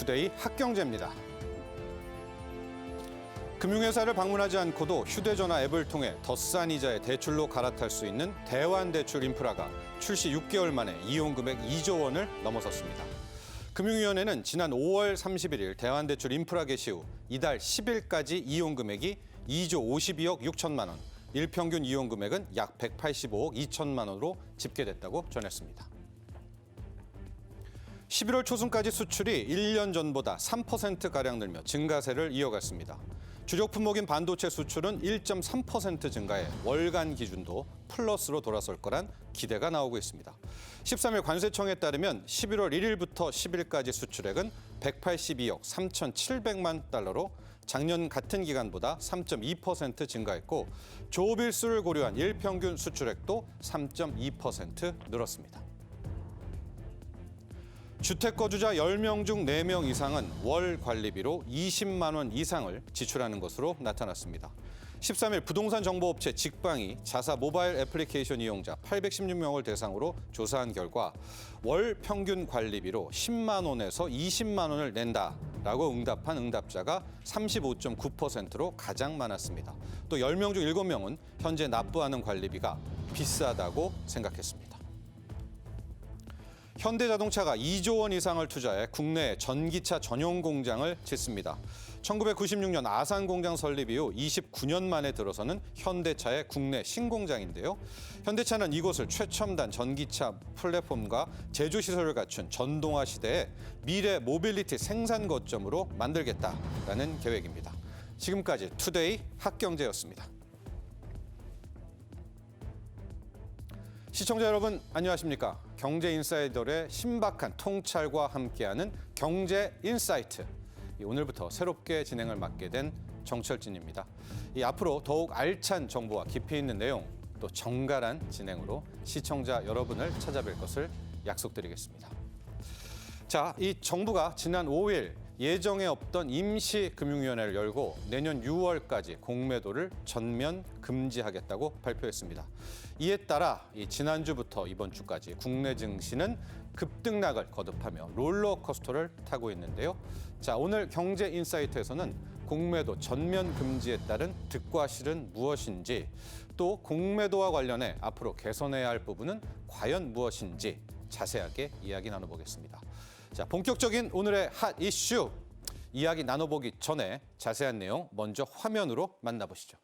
투데이 학경제입니다. 금융회사를 방문하지 않고도 휴대전화 앱을 통해 더 싼 이자에 대출로 갈아탈 수 있는 대환대출 인프라가 출시 6개월 만에 이용금액 2조 원을 넘어섰습니다. 금융위원회는 지난 5월 31일 대환대출 인프라 개시 후 이달 10일까지 이용금액이 2조 52억 6천만 원, 일평균 이용금액은 약 185억 2천만 원으로 집계됐다고 전했습니다. 11월 초순까지 수출이 1년 전보다 3%가량 늘며 증가세를 이어갔습니다. 주력 품목인 반도체 수출은 1.3% 증가해 월간 기준도 플러스로 돌아설 거란 기대가 나오고 있습니다. 13일 관세청에 따르면 11월 1일부터 10일까지 수출액은 182억 3,700만 달러로 작년 같은 기간보다 3.2% 증가했고 조업일수를 고려한 일평균 수출액도 3.2% 늘었습니다. 주택거주자 10명 중 4명 이상은 월 관리비로 20만 원 이상을 지출하는 것으로 나타났습니다. 13일 부동산 정보업체 직방이 자사 모바일 애플리케이션 이용자 816명을 대상으로 조사한 결과 월 평균 관리비로 10만 원에서 20만 원을 낸다라고 응답한 응답자가 35.9%로 가장 많았습니다. 또 10명 중 7명은 현재 납부하는 관리비가 비싸다고 생각했습니다. 현대자동차가 2조 원 이상을 투자해 국내 전기차 전용 공장을 짓습니다. 1996년 아산 공장 설립 이후 29년 만에 들어서는 현대차의 국내 신공장인데요. 현대차는 이곳을 최첨단 전기차 플랫폼과 제조 시설을 갖춘 전동화 시대의 미래 모빌리티 생산 거점으로 만들겠다라는 계획입니다. 지금까지 투데이 학경제였습니다. 시청자 여러분 안녕하십니까? 경제인사이더의 신박한 통찰과 함께하는 경제인사이트. 오늘부터 새롭게 진행을 맡게 된 정철진입니다. 앞으로 더욱 알찬 정보와 깊이 있는 내용, 또 정갈한 진행으로 시청자 여러분을 찾아뵐 것을 약속드리겠습니다. 자, 이 정부가 지난 5일 예정에 없던 임시금융위원회를 열고 내년 6월까지 공매도를 전면 금지하겠다고 발표했습니다. 이에 따라 지난주부터 이번 주까지 국내 증시는 급등락을 거듭하며 롤러코스터를 타고 있는데요. 자, 오늘 경제인사이트에서는 공매도 전면 금지에 따른 득과 실은 무엇인지, 또 공매도와 관련해 앞으로 개선해야 할 부분은 과연 무엇인지 자세하게 이야기 나눠보겠습니다. 자, 본격적인 오늘의 핫 이슈 이야기 나눠보기 전에 자세한 내용 먼저 화면으로 만나보시죠.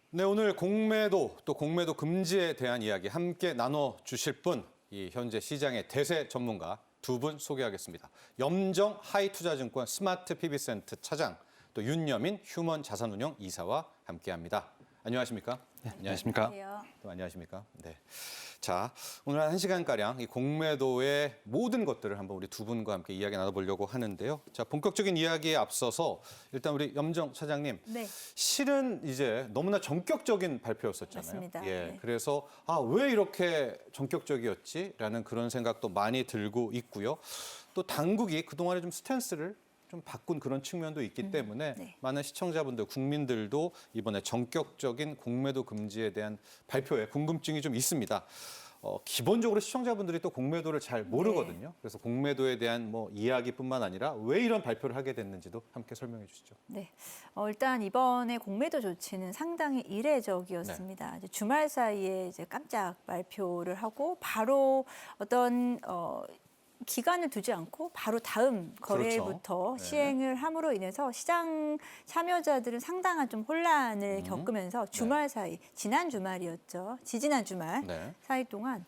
네, 오늘 공매도 또 공매도 금지에 대한 이야기 함께 나눠주실 분, 이 현재 시장의 대세 전문가 두 분 소개하겠습니다. 염정 하이투자증권 스마트 PB센터 차장, 또 윤여민 휴먼 자산운용 이사와 함께합니다. 안녕하십니까? 네, 안녕하십니까? 안녕하세요. 또 안녕하십니까? 네. 자, 오늘 한 1시간가량 이 공매도의 모든 것들을 한번 우리 두 분과 함께 이야기 나눠보려고 하는데요. 자, 본격적인 이야기에 앞서서 일단 우리 염정 차장님. 네. 실은 이제 너무나 전격적인 발표였었잖아요. 맞습니다. 예. 네. 그래서 왜 이렇게 전격적이었지라는 그런 생각도 많이 들고 있고요. 또 당국이 그동안에 좀 스탠스를 좀 바꾼 그런 측면도 있기 때문에 네. 많은 시청자분들, 국민들도 이번에 전격적인 공매도 금지에 대한 발표에 궁금증이 좀 있습니다. 기본적으로 시청자분들이 또 공매도를 잘 모르거든요. 그래서 공매도에 대한 뭐 이야기뿐만 아니라 왜 이런 발표를 하게 됐는지도 함께 설명해 주시죠. 네. 일단 이번에 공매도 조치는 상당히 이례적이었습니다. 이제 주말 사이에 이제 깜짝 발표를 하고 바로 어떤 기간을 두지 않고 바로 다음 거래일부터 그렇죠. 네. 시행을 함으로 인해서 시장 참여자들은 상당한 좀 혼란을 겪으면서 주말 사이, 지난 주말이었죠. 지지난 주말 네. 사이 동안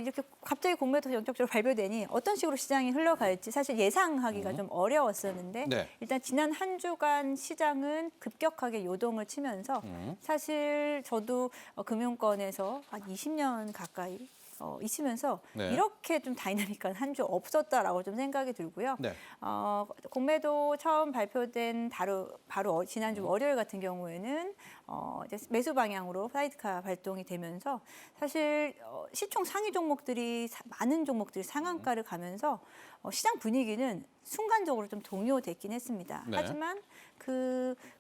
이렇게 갑자기 공매도 전격적으로 발표되니 어떤 식으로 시장이 흘러갈지 사실 예상하기가 좀 어려웠었는데 네. 일단 지난 한 주간 시장은 급격하게 요동을 치면서 사실 저도 금융권에서 한 20년 가까이 있으면서 네. 이렇게 좀 다이나믹한 한 주 없었다라고 좀 생각이 들고요. 네. 공매도 처음 발표된 바로 지난주 월요일 같은 경우에는 이제 매수 방향으로 사이드카 발동이 되면서 사실 시총 상위 종목들이 많은 종목들이 상한가를 가면서 시장 분위기는 순간적으로 좀 동요됐긴 했습니다. 네. 하지만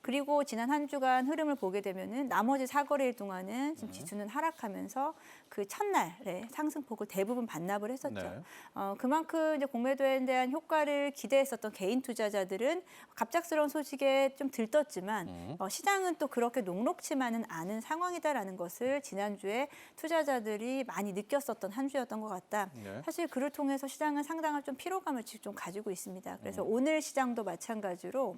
그리고 지난 한 주간 흐름을 보게 되면은 나머지 4거래일 동안은 지금 지수는 하락하면서 그 첫날에 상승폭을 대부분 반납을 했었죠. 네. 그만큼 이제 공매도에 대한 효과를 기대했었던 개인 투자자들은 갑작스러운 소식에 좀 들떴지만 시장은 또 그렇게 녹록치만은 않은 상황이다라는 것을 지난주에 투자자들이 많이 느꼈었던 한 주였던 것 같다. 네. 사실 그를 통해서 시장은 상당한 좀 피로감을 지금 좀 가지고 있습니다. 그래서 오늘 시장도 마찬가지로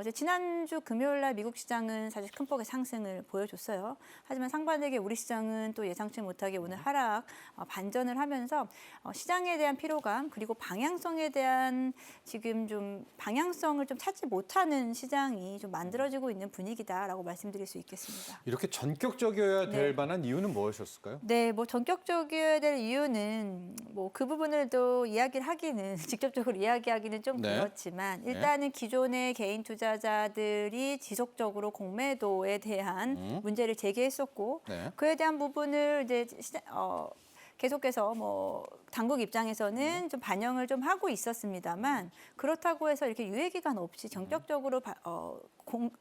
이제 지난주 금요일 날 미국 시장은 사실 큰 폭의 상승을 보여줬어요. 하지만 상반되게 우리 시장은 또 예상치 못하게 오늘 하락 반전을 하면서 시장에 대한 피로감 그리고 방향성에 대한 지금 좀 방향성을 좀 찾지 못하는 시장이 좀 만들어지고 있는 분위기다라고 말씀드릴 수 있겠습니다. 이렇게 전격적이어야 될 네. 만한 이유는 무엇이었을까요? 네, 뭐 전격적이어야 될 이유는 뭐 그 부분을 또 이야기를 하기는 직접적으로 이야기하기는 좀 네. 그렇지만 일단은 기존의 개인 투자자들이 지속적으로 공매도에 대한 문제를 제기했었고 네. 그에 대한 부분을 이제 계속해서 뭐 당국 입장에서는 좀 반영을 좀 하고 있었습니다만 그렇다고 해서 이렇게 유예 기간 없이 전격적으로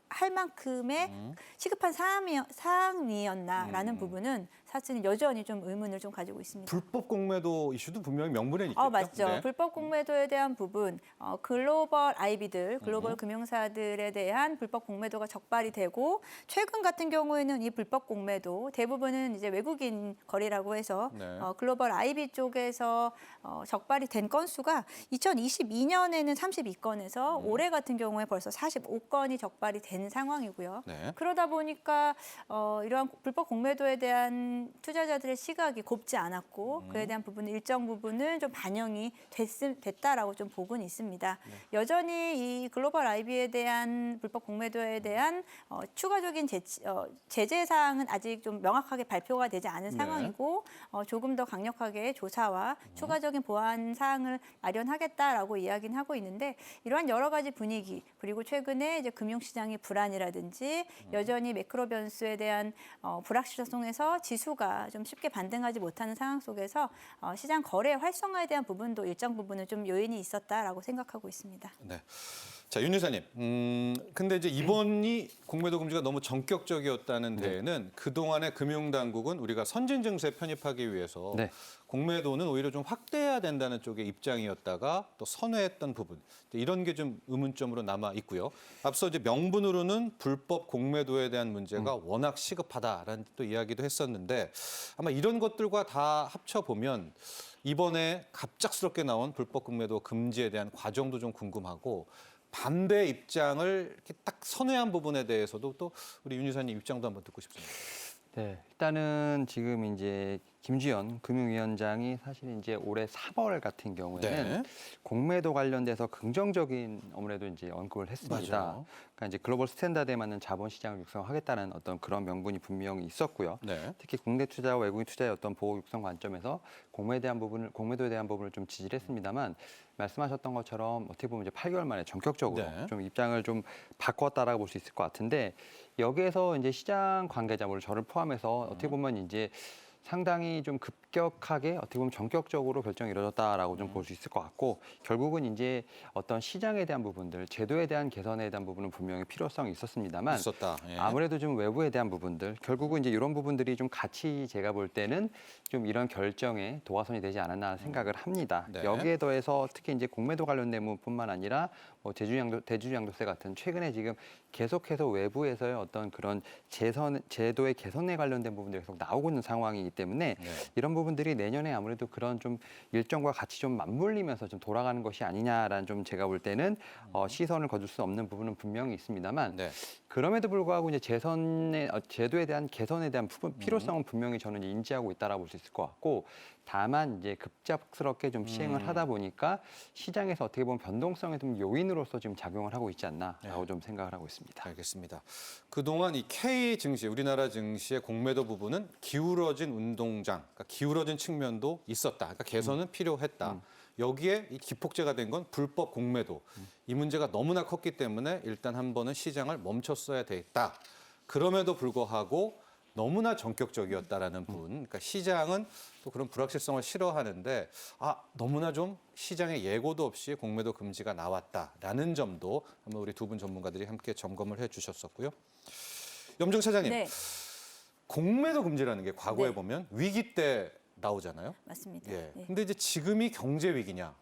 할 만큼의 시급한 사항이었나라는 부분은 사실은 여전히 좀 의문을 좀 가지고 있습니다. 불법 공매도 이슈도 분명히 명분에 있겠죠. 맞죠. 네. 불법 공매도에 대한 부분, 글로벌 IB들, 글로벌 금융사들에 대한 불법 공매도가 적발이 되고 최근 같은 경우에는 이 불법 공매도 대부분은 이제 외국인 거래라고 해서 네. 글로벌 IB 쪽에서 적발이 된 건수가 2022년에는 32건에서 올해 같은 경우에 벌써 45건이 적발이 된 상황이고요. 네. 그러다 보니까 이러한 불법 공매도에 대한 투자자들의 시각이 곱지 않았고 그에 대한 부분은 일정 부분은 좀 반영이 됐다라고 좀 보고는 있습니다. 여전히 이 글로벌 IB에 대한 불법 공매도에 대한 추가적인 제재 사항은 아직 좀 명확하게 발표가 되지 않은 상황이고 조금 더 강력하게 조사와 추가적인 보완 사항을 마련하겠다라고 이야기는 하고 있는데 이러한 여러 가지 분위기 그리고 최근에 이제 금융시장의 불안이라든지 여전히 매크로 변수에 대한 불확실성에서 지수가 좀 쉽게 반등하지 못하는 상황 속에서 시장 거래 활성화에 대한 부분도 일정 부분은 좀 요인이 있었다라고 생각하고 있습니다. 네. 자, 윤 이사님. 근데 이제 이번이 공매도 금지가 너무 전격적이었다는 데에는 그동안의 금융당국은 우리가 선진 증세 편입하기 위해서 네. 공매도는 오히려 좀 확대해야 된다는 쪽의 입장이었다가 또 선회했던 부분. 이런 게 좀 의문점으로 남아 있고요. 앞서 이제 명분으로는 불법 공매도에 대한 문제가 워낙 시급하다라는 또 이야기도 했었는데 아마 이런 것들과 다 합쳐 보면 이번에 갑작스럽게 나온 불법 공매도 금지에 대한 과정도 좀 궁금하고 반대 입장을 이렇게 딱 선회한 부분에 대해서도 또 우리 윤 이사님 입장도 한번 듣고 싶습니다. 네, 일단은 지금 이제 김주현 금융위원장이 사실 이제 올해 3월 같은 경우에는 네. 공매도 관련돼서 긍정적인 아무래도 이제 언급을 했습니다. 맞아요. 그러니까 이제 글로벌 스탠다드에 맞는 자본 시장을 육성하겠다는 어떤 그런 명분이 분명히 있었고요. 네. 특히 국내 투자와 외국인 투자의 어떤 보호 육성 관점에서 공매도에 대한 부분을 좀 지지를 했습니다만 말씀하셨던 것처럼 어떻게 보면 이제 8개월 만에 전격적으로 네. 좀 입장을 좀 바꿨다라고 볼 수 있을 것 같은데 여기에서 이제 시장 관계자, 물론 저를 포함해서 어떻게 보면 이제 상당히 좀 급격하게 어떻게 보면 전격적으로 결정이 이루어졌다라고 좀 볼 수 있을 것 같고 결국은 이제 어떤 시장에 대한 부분들, 제도에 대한 개선에 대한 부분은 분명히 필요성이 있었습니다만 있었다. 예. 아무래도 좀 외부에 대한 부분들, 결국은 이제 이런 부분들이 좀 같이 제가 볼 때는 좀 이런 결정에 도화선이 되지 않았나 생각을 합니다. 네. 여기에 더해서 특히 이제 공매도 관련된 부분뿐만 아니라 뭐 대주주양도세 같은 최근에 지금 계속해서 외부에서의 어떤 그런 제도의 개선에 관련된 부분들이 계속 나오고 있는 상황이기 때문에 네. 이런 부분들이 내년에 아무래도 그런 좀 일정과 같이 좀 맞물리면서 좀 돌아가는 것이 아니냐라는 좀 제가 볼 때는 시선을 거둘 수 없는 부분은 분명히 있습니다만 네. 그럼에도 불구하고 이제 제도에 대한 개선에 대한 필요성은 분명히 저는 인지하고 있다라고 볼 수 있을 것 같고 다만 이제 급작스럽게 좀 시행을 하다 보니까 시장에서 어떻게 보면 변동성의 좀 요인으로서 지금 작용을 하고 있지 않나라고 좀 생각을 하고 있습니다. 알겠습니다. 그동안 이 K 증시, 우리나라 증시의 공매도 부분은 기울어진 운동장, 그러니까 기울어진 측면도 있었다. 그러니까 개선은 필요했다. 여기에 이 기폭제가 된 건 불법 공매도. 이 문제가 너무나 컸기 때문에 일단 한 번은 시장을 멈췄어야 되겠다. 그럼에도 불구하고 너무나 전격적이었다라는 분. 그러니까 시장은 또 그런 불확실성을 싫어하는데 너무나 좀 시장에 예고도 없이 공매도 금지가 나왔다라는 점도 한번 우리 두 분 전문가들이 함께 점검을 해 주셨었고요. 염정 차장님, 네, 공매도 금지라는 게 과거에 네. 보면 위기 때 나오잖아요. 맞습니다. 예. 네. 근데 이제 지금이 경제 위기냐?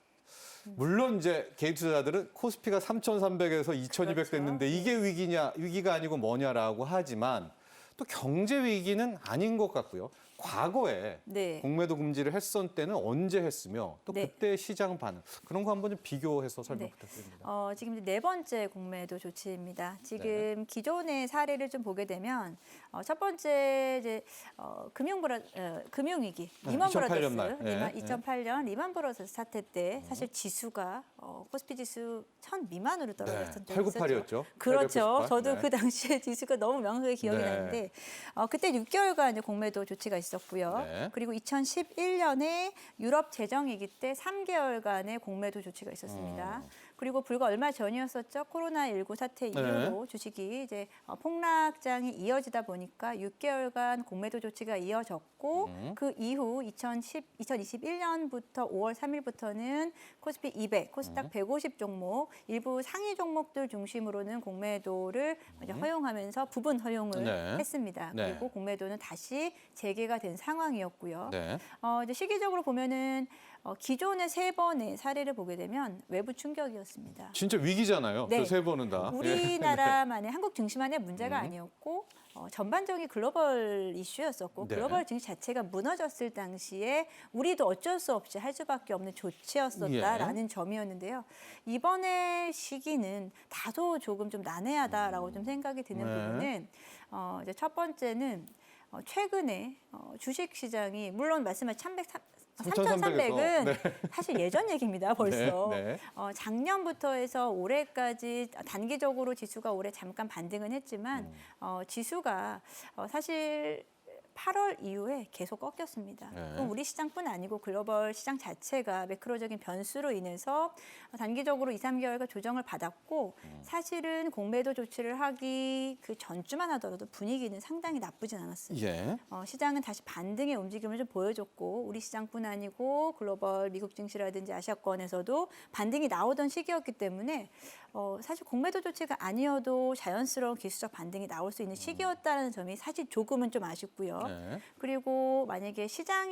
물론 이제 개인 투자자들은 코스피가 3,300에서 2,200 그렇죠. 됐는데 이게 위기가 아니고 뭐냐라고 하지만 또 경제 위기는 아닌 것 같고요. 과거에 네. 공매도 금지를 했던 때는 언제 했으며 또 네. 그때 시장 반응 그런 거 한번 좀 비교해서 설명 네. 부탁드립니다. 지금 이제 네 번째 공매도 조치입니다. 네. 지금 기존의 사례를 좀 보게 되면 첫 번째 이제 금융위기 네, 리먼 2008년 브라더스 말. 네. 2008년 리먼 브라더스 사태 때 사실 지수가 코스피 지수 1000 미만으로 떨어졌던 적이 있었죠. 898이었죠. 그렇죠. 저도 그 당시에 지수가 너무 명확하게 기억이 네. 나는데 그때 6개월간 이제 공매도 조치가 있었고요. 네. 그리고 2011년에 유럽 재정위기 때 3개월간의 공매도 조치가 있었습니다. 그리고 불과 얼마 전이었었죠. 코로나19 사태 이후로 주식이 이제 폭락장이 이어지다 보니까 6개월간 공매도 조치가 이어졌고 그 이후 2021년부터 5월 3일부터는 코스피 200, 코스닥 150 종목, 일부 상위 종목들 중심으로는 공매도를 이제 허용하면서 부분 허용을 네. 했습니다. 네. 그리고 공매도는 다시 재개가 된 상황이었고요. 네. 이제 시기적으로 보면은 기존의 세 번의 사례를 보게 되면 외부 충격이었습니다. 진짜 위기잖아요. 네. 그 세 번은 다. 우리나라만의 한국 증시만의 문제가 아니었고 전반적인 글로벌 이슈였었고 네. 글로벌 증시 자체가 무너졌을 당시에 우리도 어쩔 수 없이 할 수밖에 없는 조치였었다라는 점이었는데요. 이번에 시기는 다소 조금 좀 난해하다라고 좀 생각이 드는 네. 부분은 이제 첫 번째는 최근에 주식 시장이 물론 말씀하신 3,300은 네. 사실 예전 얘기입니다, 벌써. 네, 네. 작년부터 해서 올해까지 단기적으로 지수가 올해 잠깐 반등은 했지만 지수가 사실 8월 이후에 계속 꺾였습니다. 네. 그럼 우리 시장뿐 아니고 글로벌 시장 자체가 매크로적인 변수로 인해서 단기적으로 2, 3개월간 조정을 받았고 사실은 공매도 조치를 하기 그 전주만 하더라도 분위기는 상당히 나쁘진 않았어요. 예. 시장은 다시 반등의 움직임을 좀 보여줬고 우리 시장뿐 아니고 글로벌 미국 증시라든지 아시아권에서도 반등이 나오던 시기였기 때문에 사실 공매도 조치가 아니어도 자연스러운 기술적 반등이 나올 수 있는 시기였다는 점이 사실 조금은 좀 아쉽고요. 네. 그리고 만약에 시장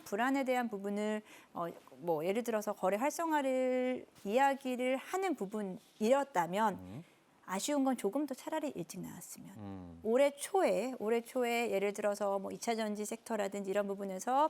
불안에 대한 부분을 뭐 예를 들어서 거래 활성화를 이야기를 하는 부분이었다면 아쉬운 건 조금 더 차라리 일찍 나왔으면 올해 초에 예를 들어서 뭐 2차 전지 섹터라든지 이런 부분에서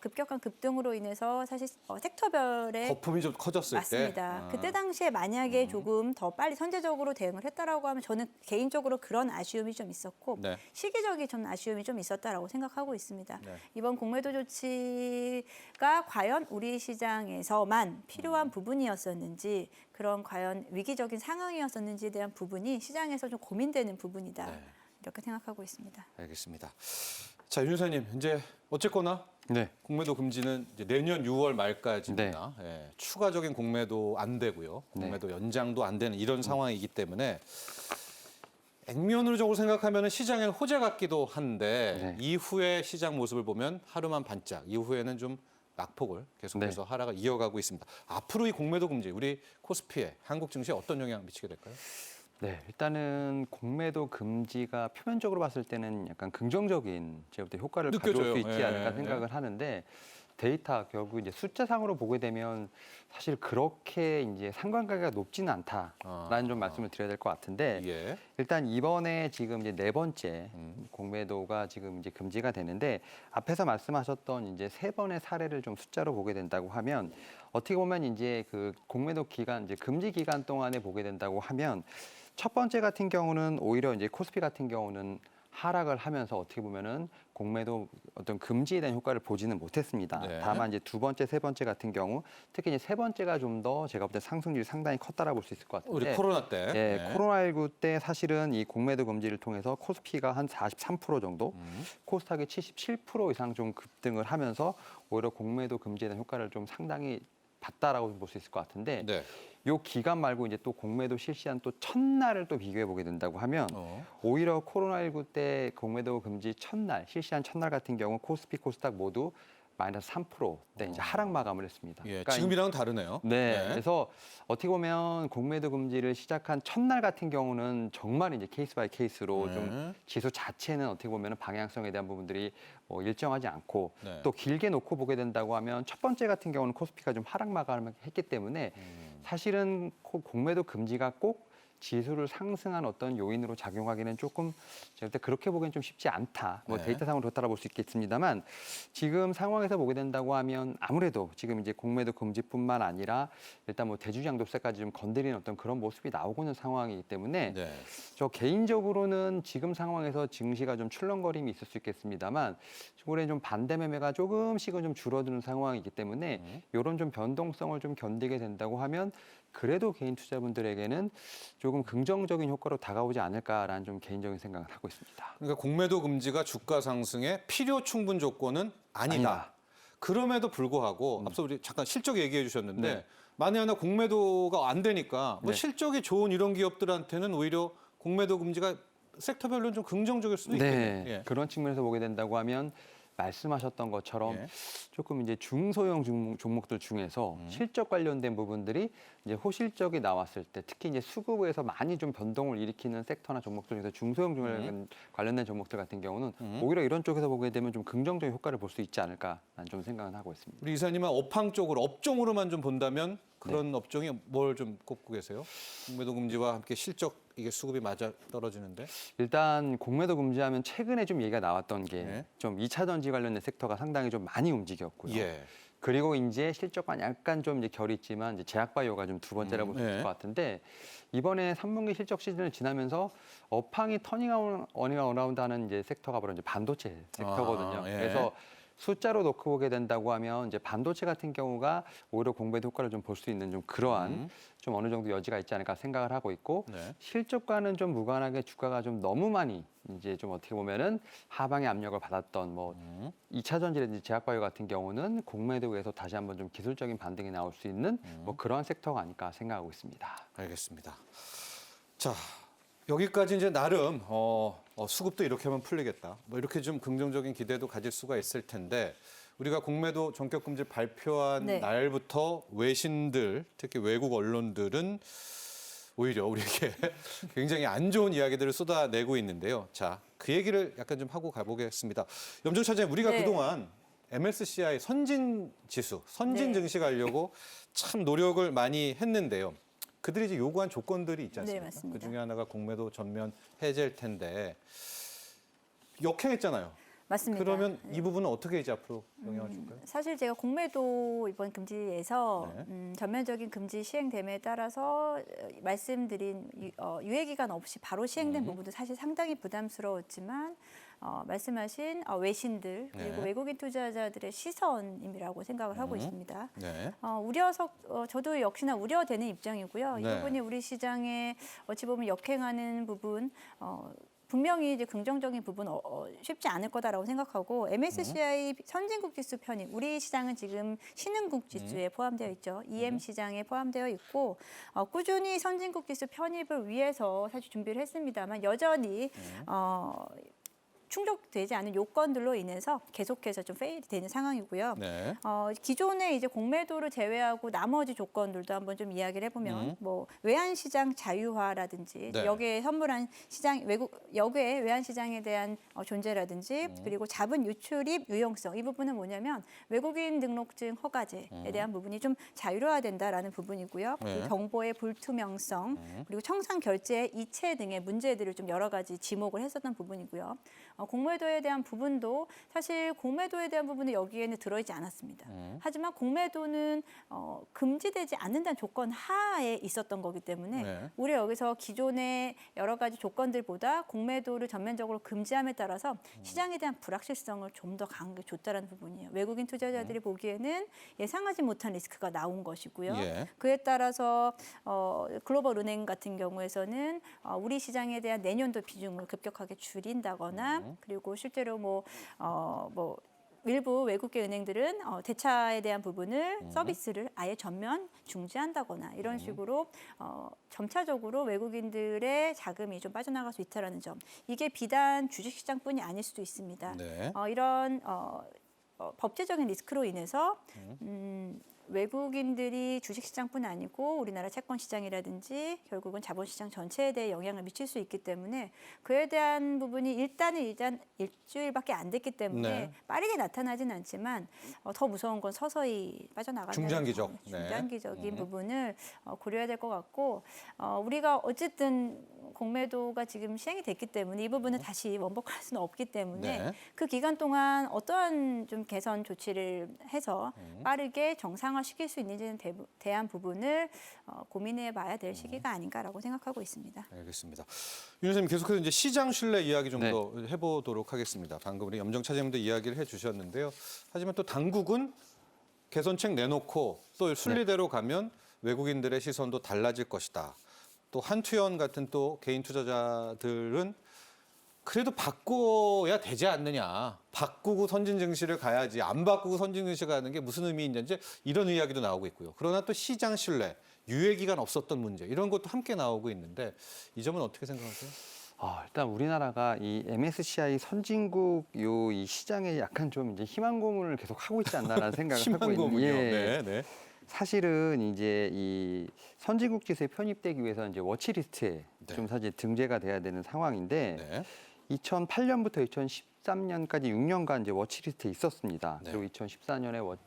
급격한 급등으로 인해서 사실 섹터별의 거품이 좀 커졌을 맞습니다. 때. 그때 당시에 만약에 조금 더 빨리 선제적으로 대응을 했다라고 하면 저는 개인적으로 그런 아쉬움이 좀 있었고 네. 시기적인 좀 아쉬움이 좀 있었다라고 생각하고 있습니다. 네. 이번 공매도 조치가 과연 우리 시장에서만 필요한 부분이었었는지 그런 과연 위기적인 상황이었었는지에 대한 부분이 시장에서 좀 고민되는 부분이다. 네. 이렇게 생각하고 있습니다. 알겠습니다. 자, 윤 여사님, 이제 어쨌거나 네. 공매도 금지는 이제 내년 6월 말까지입니다. 예, 추가적인 공매도 안 되고요. 공매도 연장도 안 되는 이런 상황이기 때문에 액면으로 생각하면 시장에는 호재 같기도 한데 이후에 시장 모습을 보면 하루만 반짝, 이후에는 좀 낙폭을 계속해서 하락을 이어가고 있습니다. 앞으로 이 공매도 금지, 우리 코스피에, 한국 증시에 어떤 영향을 미치게 될까요? 네, 일단은 공매도 금지가 표면적으로 봤을 때는 약간 긍정적인 제가 볼 때 효과를 가져올 수 있지 예, 않을까 예. 생각을 하는데 데이터 결국 이제 숫자상으로 보게 되면 사실 그렇게 이제 상관관계가 높지는 않다라는 좀 말씀을 드려야 될 것 같은데 예. 일단 이번에 지금 이제 네 번째 공매도가 지금 이제 금지가 되는데 앞에서 말씀하셨던 이제 세 번의 사례를 좀 숫자로 보게 된다고 하면 어떻게 보면 이제 그 공매도 기간 이제 금지 기간 동안에 보게 된다고 하면 첫 번째 같은 경우는 오히려 이제 코스피 같은 경우는 하락을 하면서 어떻게 보면은 공매도 어떤 금지에 대한 효과를 보지는 못했습니다. 네. 다만 이제 두 번째, 세 번째 같은 경우 특히 이제 세 번째가 좀 더 제가 볼 때 상승률이 상당히 컸다라고 볼 수 있을 것 같은데 우리 코로나 때. 예, 네. 코로나19 때 사실은 이 공매도 금지를 통해서 코스피가 한 43% 정도, 코스닥이 77% 이상 좀 급등을 하면서 오히려 공매도 금지에 대한 효과를 좀 상당히 봤다라고 볼 수 있을 것 같은데 네. 요 기간 말고 이제 또 공매도 실시한 또 첫날을 또 비교해 보게 된다고 하면 오히려 코로나19 때 공매도 금지 첫날 실시한 첫날 같은 경우 코스피 코스닥 모두 마이너스 3%대 이제 하락 마감을 했습니다. 예. 그러니까 지금이랑은 다르네요. 네, 그래서 어떻게 보면 공매도 금지를 시작한 첫날 같은 경우는 정말 이제 케이스 바이 케이스로 좀 지수 자체는 어떻게 보면 방향성에 대한 부분들이 뭐 일정하지 않고 네. 또 길게 놓고 보게 된다고 하면 첫 번째 같은 경우는 코스피가 좀 하락 마감을 했기 때문에 사실은 공매도 금지가 꼭 지수를 상승한 어떤 요인으로 작용하기는 조금 제가 볼 때 그렇게 보기엔 좀 쉽지 않다. 뭐 네. 데이터상으로 그렇다라 볼 수 있겠습니다만 지금 상황에서 보게 된다고 하면 아무래도 지금 이제 공매도 금지뿐만 아니라 일단 뭐 대주장독세까지 좀 건드리는 어떤 그런 모습이 나오고 있는 상황이기 때문에 네. 저 개인적으로는 지금 상황에서 증시가 좀 출렁거림이 있을 수 있겠습니다만 올해 좀 반대 매매가 조금씩은 좀 줄어드는 상황이기 때문에 이런 좀 변동성을 좀 견디게 된다고 하면 그래도 개인 투자분들에게는 조금 긍정적인 효과로 다가오지 않을까라는 좀 개인적인 생각을 하고 있습니다. 그러니까 공매도 금지가 주가 상승의 필요 충분 조건은 아니다. 아니다. 그럼에도 불구하고 앞서 우리 잠깐 실적 얘기해 주셨는데 네. 만에 하나 공매도가 안 되니까 뭐 네. 실적이 좋은 이런 기업들한테는 오히려 공매도 금지가 섹터별로는 좀 긍정적일 수도 있겠네요. 네, 예. 그런 측면에서 보게 된다고 하면 말씀하셨던 것처럼 예. 조금 이제 중소형 종목들 중에서 실적 관련된 부분들이 이제 호실적이 나왔을 때 특히 이제 수급에서 많이 좀 변동을 일으키는 섹터나 종목들 중에서 중소형 관련된 종목들 같은 경우는 오히려 이런 쪽에서 보게 되면 좀 긍정적인 효과를 볼 수 있지 않을까라는 좀 생각은 하고 있습니다. 우리 이사님은 업황 쪽으로 업종으로만 좀 본다면 그런 업종이 뭘 좀 꼽고 계세요? 공매도 금지와 함께 실적 이게 수급이 맞아 떨어지는데. 일단 공매도 금지하면 최근에 좀 얘기가 나왔던 게 네. 좀 2차 전지 관련된 섹터가 상당히 좀 많이 움직였고요. 예. 그리고 이제 실적과 약간 좀 이제 결이 있지만 이제 제약바이오가 좀 두 번째라고 볼 수 있을 네. 것 같은데 이번에 3분기 실적 시즌을 지나면서 업황이 터닝 어라운드하는 이제 섹터가 바로 이제 반도체 섹터거든요. 아, 예. 그래서 숫자로 놓고 보게 된다고 하면 이제 반도체 같은 경우가 오히려 공매도 효과를 좀 볼 수 있는 좀 그러한 좀 어느 정도 여지가 있지 않을까 생각을 하고 있고 네. 실적과는 좀 무관하게 주가가 좀 너무 많이 이제 좀 어떻게 보면은 하방의 압력을 받았던 뭐 2차 전지라든지 제약바이오 같은 경우는 공매도에서 다시 한번 좀 기술적인 반등이 나올 수 있는 뭐 그러한 섹터가 아닐까 생각하고 있습니다. 알겠습니다. 자, 여기까지 이제 나름 수급도 이렇게 하면 풀리겠다. 뭐 이렇게 좀 긍정적인 기대도 가질 수가 있을 텐데 우리가 공매도 전격 금지 발표한 네. 날부터 외신들, 특히 외국 언론들은 오히려 우리에게 굉장히 안 좋은 이야기들을 쏟아내고 있는데요. 자, 그 얘기를 약간 좀 하고 가보겠습니다. 염정 차장님, 우리가 네. 그동안 MSCI 선진 지수, 선진 네. 증시 가려고 참 노력을 많이 했는데요. 그들이 이제 요구한 조건들이 있지 네, 않습니까? 맞습니다. 그 중에 하나가 공매도 전면 해제일 텐데 역행했잖아요. 맞습니다. 그러면 이 부분은 어떻게 이제 앞으로 영향을 줄까요? 사실 제가 공매도 이번 금지에서 네. 전면적인 금지 시행됨에 따라서 말씀드린 유예기간 없이 바로 시행된 부분도 사실 상당히 부담스러웠지만 말씀하신 외신들 그리고 네. 외국인 투자자들의 시선임이라고 생각을 하고 있습니다. 네. 저도 역시나 우려되는 입장이고요. 이 네. 부분이 우리 시장에 어찌 보면 역행하는 부분 분명히 이제 긍정적인 부분 쉽지 않을 거다라고 생각하고 MSCI 선진국 지수 편입 우리 시장은 지금 신흥국 지수에 포함되어 있죠. EM 시장에 포함되어 있고 꾸준히 선진국 지수 편입을 위해서 사실 준비를 했습니다만 여전히 충족되지 않은 요건들로 인해서 계속해서 좀 페일이 되는 상황이고요. 네. 기존의 이제 공매도를 제외하고 나머지 조건들도 한번 좀 이야기를 해보면 뭐 외환 시장 자유화라든지 네. 역외 선물한 시장 역외 외환 시장에 대한 존재라든지 그리고 자본 유출입 유용성 이 부분은 뭐냐면 외국인 등록증 허가제에 대한 부분이 좀 자유로화된다라는 부분이고요. 네. 그리고 정보의 불투명성 그리고 청산 결제 이체 등의 문제들을 좀 여러 가지 지목을 했었던 부분이고요. 공매도에 대한 부분도 사실 공매도에 대한 부분은 여기에는 들어있지 않았습니다. 하지만 공매도는 금지되지 않는다는 조건 하에 있었던 거기 때문에 네. 우리 여기서 기존의 여러 가지 조건들보다 공매도를 전면적으로 금지함에 따라서 시장에 대한 불확실성을 좀 더 강하게 줬다는 부분이에요. 외국인 투자자들이 보기에는 예상하지 못한 리스크가 나온 것이고요. 예. 그에 따라서 글로벌 은행 같은 경우에서는 우리 시장에 대한 내년도 비중을 급격하게 줄인다거나 그리고 실제로 뭐 일부 외국계 은행들은 대차에 대한 부분을 서비스를 아예 전면 중지한다거나 이런 식으로 점차적으로 외국인들의 자금이 좀 빠져나갈 수 있다는 점. 이게 비단 주식시장뿐이 아닐 수도 있습니다. 네. 이런 법제적인 리스크로 인해서 외국인들이 주식시장뿐 아니고 우리나라 채권시장이라든지 결국은 자본시장 전체에 대해 영향을 미칠 수 있기 때문에 그에 대한 부분이 일단 일주일밖에 안 됐기 때문에 네. 빠르게 나타나진 않지만 더 무서운 건 서서히 빠져나가는 중장기적. 네. 중장기적인 부분을 고려해야 될 것 같고 우리가 어쨌든 공매도가 지금 시행이 됐기 때문에 이 부분은 다시 원복할 수는 없기 때문에 네. 그 기간 동안 어떠한 좀 개선 조치를 해서 빠르게 정상화시킬 수 있는지에 대한 부분을 고민해봐야 될 시기가 아닌가라고 생각하고 있습니다. 알겠습니다. 윤 선생님 계속해서 이제 시장 신뢰 이야기 좀 네. 더 해보도록 하겠습니다. 방금 우리 염정 차장님도 이야기를 해주셨는데요. 하지만 또 당국은 개선책 내놓고 또 순리대로 가면 외국인들의 시선도 달라질 것이다. 또 한투현 같은 또 개인 투자자들은 그래도 바꿔야 되지 않느냐. 바꾸고 선진 증시를 가야지. 안 바꾸고 선진 증시 가는 게 무슨 의미 있는지 이런 이야기도 나오고 있고요. 그러나 또 시장 신뢰, 유예 기간 없었던 문제 이런 것도 함께 나오고 있는데 이 점은 어떻게 생각하세요? 일단 우리나라가 이 MSCI 선진국 이 시장에 약간 좀 이제 희망 고문을 계속 하고 있지 않나라는 생각을 하고 희망 있는 고문이요. 예. 네, 네. 사실은 이제 이 선진국 지수에 편입되기 위해서 이제 워치리스트에 네. 좀 사실 등재가 돼야 되는 상황인데 네. 2008년부터 2013년까지 6년간 이제 워치리스트에 있었습니다. 네. 그리고 2014년에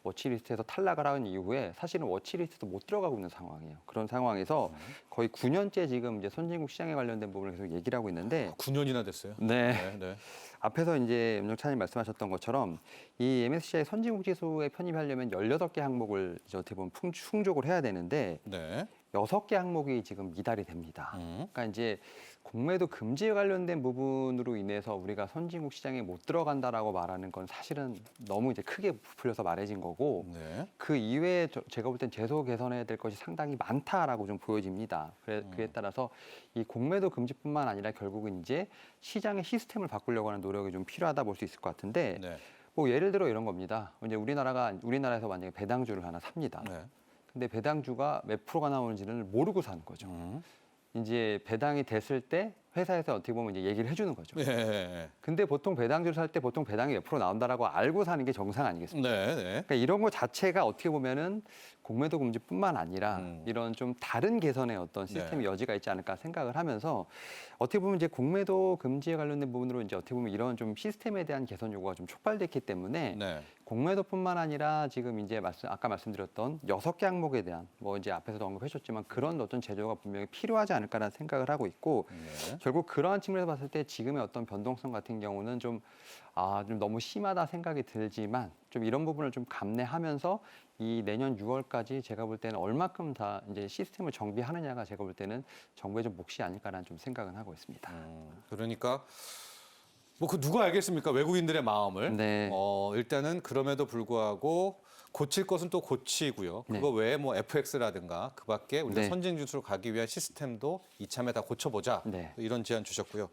워치리스트에서 탈락을 한 이후에 사실은 워치리스트도 못 들어가고 있는 상황이에요. 그런 상황에서 거의 9년째 지금 이제 선진국 시장에 관련된 부분을 계속 얘기를 하고 있는데 9년이나 됐어요. 네. 네, 네. 앞에서 이제 염정찬님 말씀하셨던 것처럼 이 MSCI 선진국 지수에 편입하려면 16개 항목을 이제 어떻게 보면 충족을 해야 되는데 네. 6개 항목이 지금 미달이 됩니다. 그러니까 이제 공매도 금지에 관련된 부분으로 인해서 우리가 선진국 시장에 못 들어간다라고 말하는 건 사실은 너무 이제 크게 부풀려서 말해진 거고 네. 그 이외에 제가 볼 땐 제도 개선해야 될 것이 상당히 많다라고 좀 보여집니다. 그에 따라서 이 공매도 금지뿐만 아니라 결국은 이제 시장의 시스템을 바꾸려고 하는 노력이 좀 필요하다 볼 수 있을 것 같은데 네. 뭐 예를 들어 이런 겁니다. 이제 우리나라에서 만약에 배당주를 하나 삽니다. 네. 근데 배당주가 몇 프로가 나오는지는 모르고 사는 거죠. 이제 배당이 됐을 때 회사에서 어떻게 보면 이제 얘기를 해주는 거죠. 네. 근데 보통 배당주를 살 때 보통 배당이 몇 프로 나온다라고 알고 사는 게 정상 아니겠습니까? 네. 네. 그러니까 이런 거 자체가 어떻게 보면은 공매도 금지뿐만 아니라 이런 좀 다른 개선의 어떤 시스템의 네. 여지가 있지 않을까 생각을 하면서 어떻게 보면 이제 공매도 금지에 관련된 부분으로 이제 어떻게 보면 이런 좀 시스템에 대한 개선 요구가 좀 촉발됐기 때문에 네. 공매도뿐만 아니라 지금 이제 아까 말씀드렸던 6개 항목에 대한 뭐 이제 앞에서도 언급하셨지만 그런 어떤 제도가 분명히 필요하지 않을까라는 생각을 하고 있고 네. 결국 그러한 측면에서 봤을 때 지금의 어떤 변동성 같은 경우는 좀 너무 심하다 생각이 들지만 좀 이런 부분을 좀 감내하면서 이 내년 6월까지 제가 볼 때는 얼마큼 다 이제 시스템을 정비하느냐가 제가 볼 때는 정부의 좀 몫이 아닐까라는 좀 생각은 하고 있습니다. 그러니까 뭐 그 누가 알겠습니까? 외국인들의 마음을. 네. 일단은 그럼에도 불구하고 고칠 것은 또 고치고요. 그거 외에 뭐 FX라든가 그밖에 우리가 네. 선진 주수로 가기 위한 시스템도 이참에 다 고쳐보자. 네. 이런 제안 주셨고요.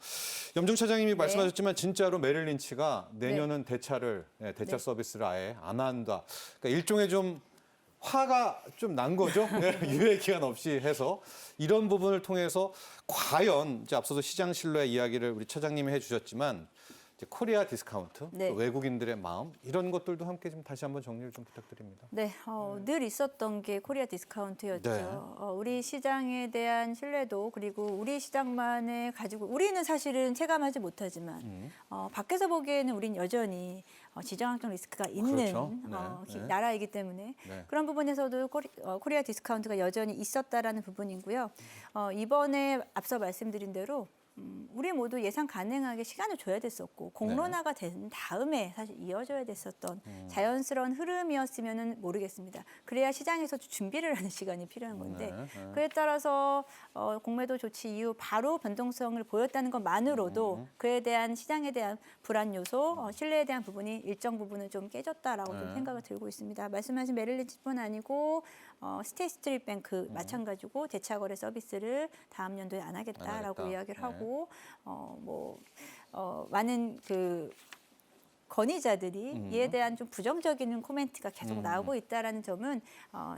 염정 차장님이 말씀하셨지만 진짜로 메릴 린치가 내년은 대차 네. 서비스를 아예 안 한다. 그러니까 일종의 좀 화가 좀 난 거죠. 유예 기간 없이 해서 이런 부분을 통해서 과연 이제 앞서서 시장 신뢰 이야기를 우리 차장님이 해주셨지만 이제 코리아 디스카운트, 네. 또 외국인들의 마음 이런 것들도 함께 좀 다시 한번 정리를 좀 부탁드립니다. 네, 늘 있었던 게 코리아 디스카운트였죠. 네. 우리 시장에 대한 신뢰도 그리고 우리 시장만을 가지고 우리는 사실은 체감하지 못하지만 밖에서 보기에는 우린 여전히 지정학적 리스크가 있는 그렇죠. 네. 나라이기 때문에 네. 그런 부분에서도 코리아 디스카운트가 여전히 있었다라는 부분이고요. 이번에 앞서 말씀드린 대로 우리 모두 예상 가능하게 시간을 줘야 됐었고 공론화가 된 다음에 사실 이어져야 됐었던 자연스러운 흐름이었으면은 모르겠습니다. 그래야 시장에서 준비를 하는 시간이 필요한 건데 그에 따라서 공매도 조치 이후 바로 변동성을 보였다는 것만으로도 그에 대한 시장에 대한 불안 요소, 신뢰에 대한 부분이 일정 부분은 좀 깨졌다라고 좀 생각을 들고 있습니다. 말씀하신 메릴린치뿐 아니고 스테이트 스트리트 뱅크 마찬가지고 대차 거래 서비스를 다음 연도에 안 하겠다라고 하겠다. 이야기를 하고 많은 그 건의자들이 이에 대한 좀 부정적인 코멘트가 계속 나오고 있다라는 점은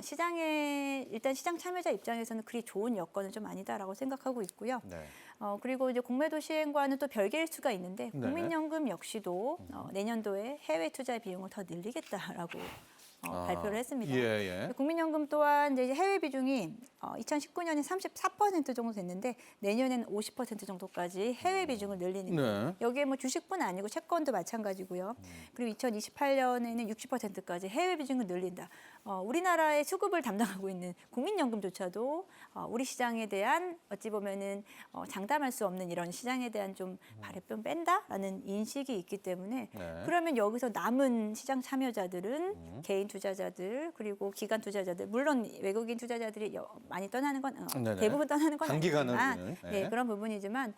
시장에 일단 시장 참여자 입장에서는 그리 좋은 여건은 좀 아니다라고 생각하고 있고요. 네. 그리고 이제 공매도 시행과는 또 별개일 수가 있는데 네. 국민연금 역시도 내년도에 해외 투자 비용을 더 늘리겠다라고 발표를 했습니다. 예. 국민연금 또한 이제 해외 비중이 2019년에 34% 정도 됐는데 내년에는 50% 정도까지 해외 비중을 늘리는 거예요. 네. 여기에 뭐 주식뿐 아니고 채권도 마찬가지고요. 그리고 2028년에는 60%까지 해외 비중을 늘린다. 우리나라의 수급을 담당하고 있는 국민연금조차도 우리 시장에 대한 어찌 보면은 장담할 수 없는 이런 시장에 대한 좀 발을 좀 뺀다라는 인식이 있기 때문에 네. 그러면 여기서 남은 시장 참여자들은 개인 투자자들 그리고 기관 투자자들 물론 외국인 투자자들이 많이 떠나는 건 네네. 대부분 떠나는 건 단기간은 아니지만 네. 네, 그런 부분이지만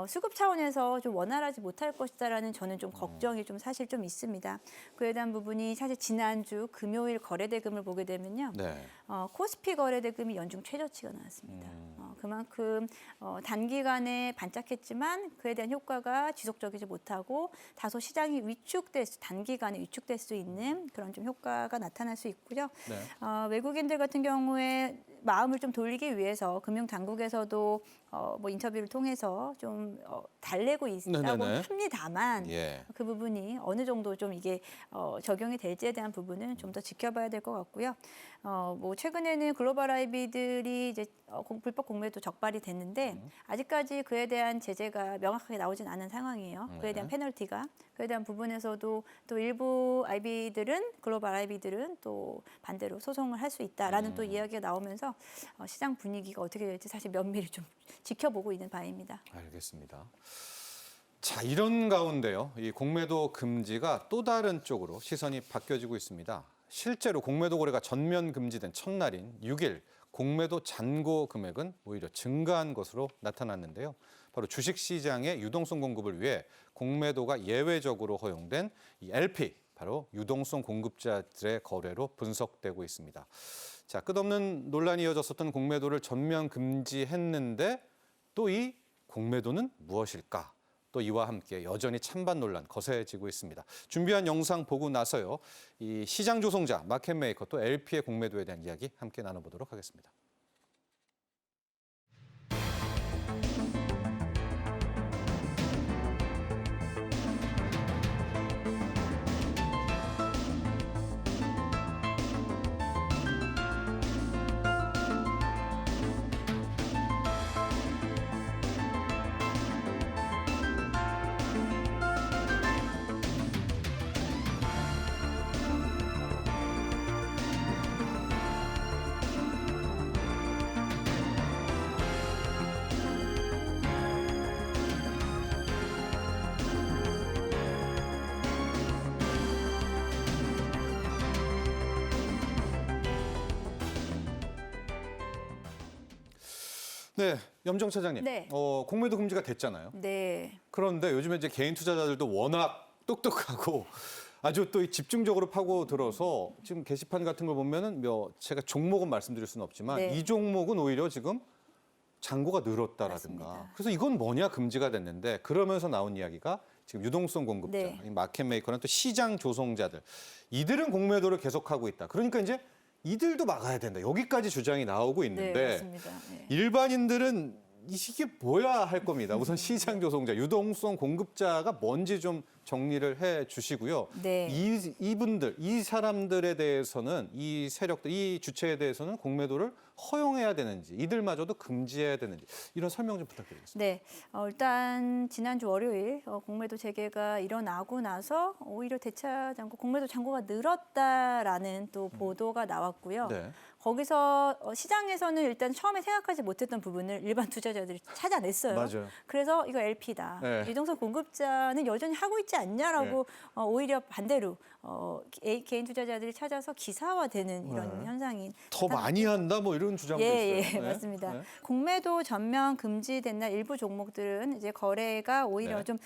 수급 차원에서 좀 원활하지 못할 것이다라는 저는 좀 걱정이 좀 사실 좀 있습니다. 그에 대한 부분이 사실 지난주 금요일 거래대금을 보게 되면요. 네. 코스피 거래대금이 연중 최저치가 나왔습니다. 그만큼 단기간에 반짝했지만 그에 대한 효과가 지속적이지 못하고 다소 시장이 단기간에 위축될 수 있는 그런 좀 효과가 나타날 수 있고요. 네. 외국인들 같은 경우에 마음을 좀 돌리기 위해서 금융당국에서도 뭐 인터뷰를 통해서 좀 달래고 있다고 네네네. 합니다만 예. 그 부분이 어느 정도 좀 이게 적용이 될지에 대한 부분은 좀 더 지켜봐야 될 것 같고요. 뭐 최근에는 글로벌 IB들이 이제 불법 공매도 적발이 됐는데 아직까지 그에 대한 제재가 명확하게 나오진 않은 상황이에요. 그에 대한 페널티가 그에 대한 부분에서도 또 일부 IB들은 글로벌 IB들은 또 반대로 소송을 할 수 있다라는 또 이야기가 나오면서 시장 분위기가 어떻게 될지 사실 면밀히 좀 지켜보고 있는 바입니다. 알겠습니다. 자, 이런 가운데요. 이 공매도 금지가 또 다른 쪽으로 시선이 바뀌어지고 있습니다. 실제로 공매도 거래가 전면 금지된 첫날인 6일 공매도 잔고 금액은 오히려 증가한 것으로 나타났는데요. 바로 주식시장의 유동성 공급을 위해 공매도가 예외적으로 허용된 이 LP, 바로 유동성 공급자들의 거래로 분석되고 있습니다. 자, 끝없는 논란이 이어졌었던 공매도를 전면 금지했는데 또 이 공매도는 무엇일까? 또 이와 함께 여전히 찬반 논란 거세지고 있습니다. 준비한 영상 보고 나서요. 이 시장 조성자, 마켓 메이커 또 LP의 공매도에 대한 이야기 함께 나눠보도록 하겠습니다. 네, 염정 차장님. 네. 공매도 금지가 됐잖아요. 네. 그런데 요즘에 이제 개인 투자자들도 워낙 똑똑하고 아주 또 집중적으로 파고들어서 지금 게시판 같은 걸 보면은 제가 종목은 말씀드릴 수는 없지만 네. 이 종목은 오히려 지금 잔고가 늘었다라든가. 맞습니다. 그래서 이건 뭐냐 금지가 됐는데 그러면서 나온 이야기가 지금 유동성 공급자, 네. 이 마켓 메이커는 또 시장 조성자들 이들은 공매도를 계속하고 있다. 그러니까 이제 이들도 막아야 된다. 여기까지 주장이 나오고 네, 있는데 맞습니다. 네. 일반인들은 이게 뭐야 할 겁니다. 우선 시장 조성자, 유동성 공급자가 뭔지 좀 정리를 해 주시고요. 네. 이분들, 이 사람들에 대해서는 이 세력들, 이 주체에 대해서는 공매도를 허용해야 되는지, 이들마저도 금지해야 되는지 이런 설명 좀 부탁드리겠습니다. 네, 일단 지난주 월요일 공매도 재개가 일어나고 나서 오히려 대차 잔고 공매도 잔고가 늘었다라는 또 보도가 나왔고요. 네. 거기서 시장에서는 일단 처음에 생각하지 못했던 부분을 일반 투자자들이 찾아냈어요. 맞아요. 그래서 이거 LP다. 네. 유동성 공급자는 여전히 하고 있지 않냐라고 오히려 반대로 개인 투자자들이 찾아서 기사화되는 이런 현상이 더 많이 한다 뭐 이런 주장도 예, 있어요. 네. 맞습니다. 네. 공매도 전면 금지된 날 일부 종목들은 이제 거래가 오히려 네. 좀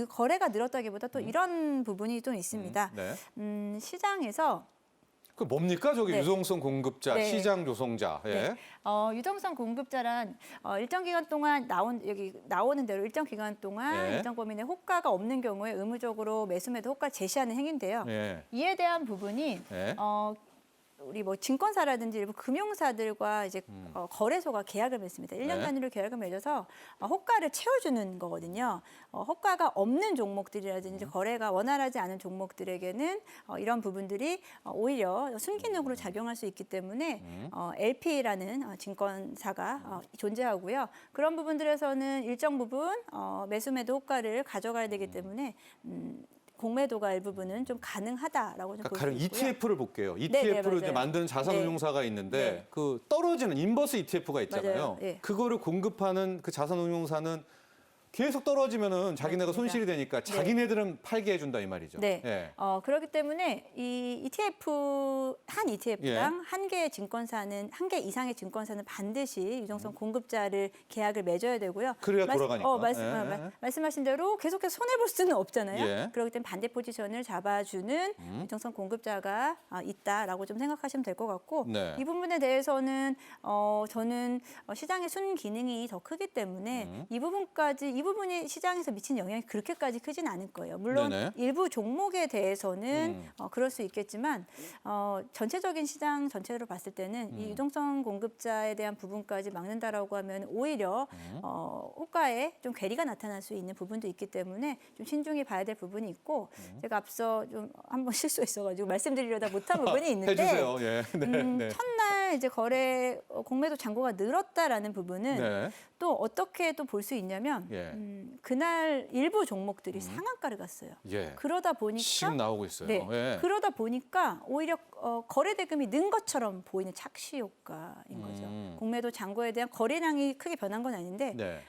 거래가 늘었다기보다 또 이런 부분이 좀 있습니다. 네. 시장에서 그 뭡니까 저기 네. 유동성 공급자, 네. 시장 조성자. 예. 네. 유동성 공급자란 일정 기간 동안 여기 나오는 대로 일정 기간 동안 네. 일정 범위 내 호가가 없는 경우에 의무적으로 매수매도 호가를 제시하는 행위인데요. 예. 이에 대한 부분이 네. 우리 뭐 증권사라든지 일부 금융사들과 이제 거래소가 계약을 맺습니다. 1년 네. 단위로 계약을 맺어서 호가를 채워주는 거거든요. 호가가 없는 종목들이라든지 거래가 원활하지 않은 종목들에게는 이런 부분들이 오히려 순기능으로 작용할 수 있기 때문에 LP라는 증권사가 존재하고요. 그런 부분들에서는 일정 부분 매수매도 호가를 가져가야 되기 때문에 공매도가 일부분은 좀 가능하다라고 좀 볼 수 가령 있고요. ETF를 볼게요. 네, ETF를 이제 맞아요. 만드는 자산운용사가 있는데 네. 그 떨어지는 인버스 ETF가 있잖아요. 맞아요. 예. 그거를 공급하는 그 자산운용사는 계속 떨어지면은 자기네가 맞습니다. 손실이 되니까 네. 자기네들은 팔게 해준다 이 말이죠. 네. 예. 그렇기 때문에 이 한 ETF당 한 개의 증권사는 한 개 이상의 증권사는 반드시 유동성 공급자를 계약을 맺어야 되고요. 그래야 돌아가니까. 말씀하신 대로 계속해서 손해 볼 수는 없잖아요. 예. 그렇기 때문에 반대 포지션을 잡아주는 유동성 공급자가 있다라고 좀 생각하시면 될 것 같고 네. 이 부분에 대해서는 저는 시장의 순 기능이 더 크기 때문에 이 부분이 시장에서 미친 영향이 그렇게까지 크진 않을 거예요. 물론 네네. 일부 종목에 대해서는 그럴 수 있겠지만 전체적인 시장 전체로 봤을 때는 이 유동성 공급자에 대한 부분까지 막는다라고 하면 오히려 호가에 좀 괴리가 나타날 수 있는 부분도 있기 때문에 좀 신중히 봐야 될 부분이 있고 제가 앞서 좀 한번 실수했어가지고 말씀드리려다 못한 부분이 있는데 해주세요. 예. 네. 첫날 이제 공매도 잔고가 늘었다라는 부분은 네. 또 어떻게 또 볼 수 있냐면 예. 그날 일부 종목들이 상한가를 갔어요. 예. 그러다 보니까 지금 나오고 있어요. 네, 예. 그러다 보니까 오히려 거래 대금이 는 것처럼 보이는 착시 효과인 거죠. 공매도 잔고에 대한 거래량이 크게 변한 건 아닌데 네.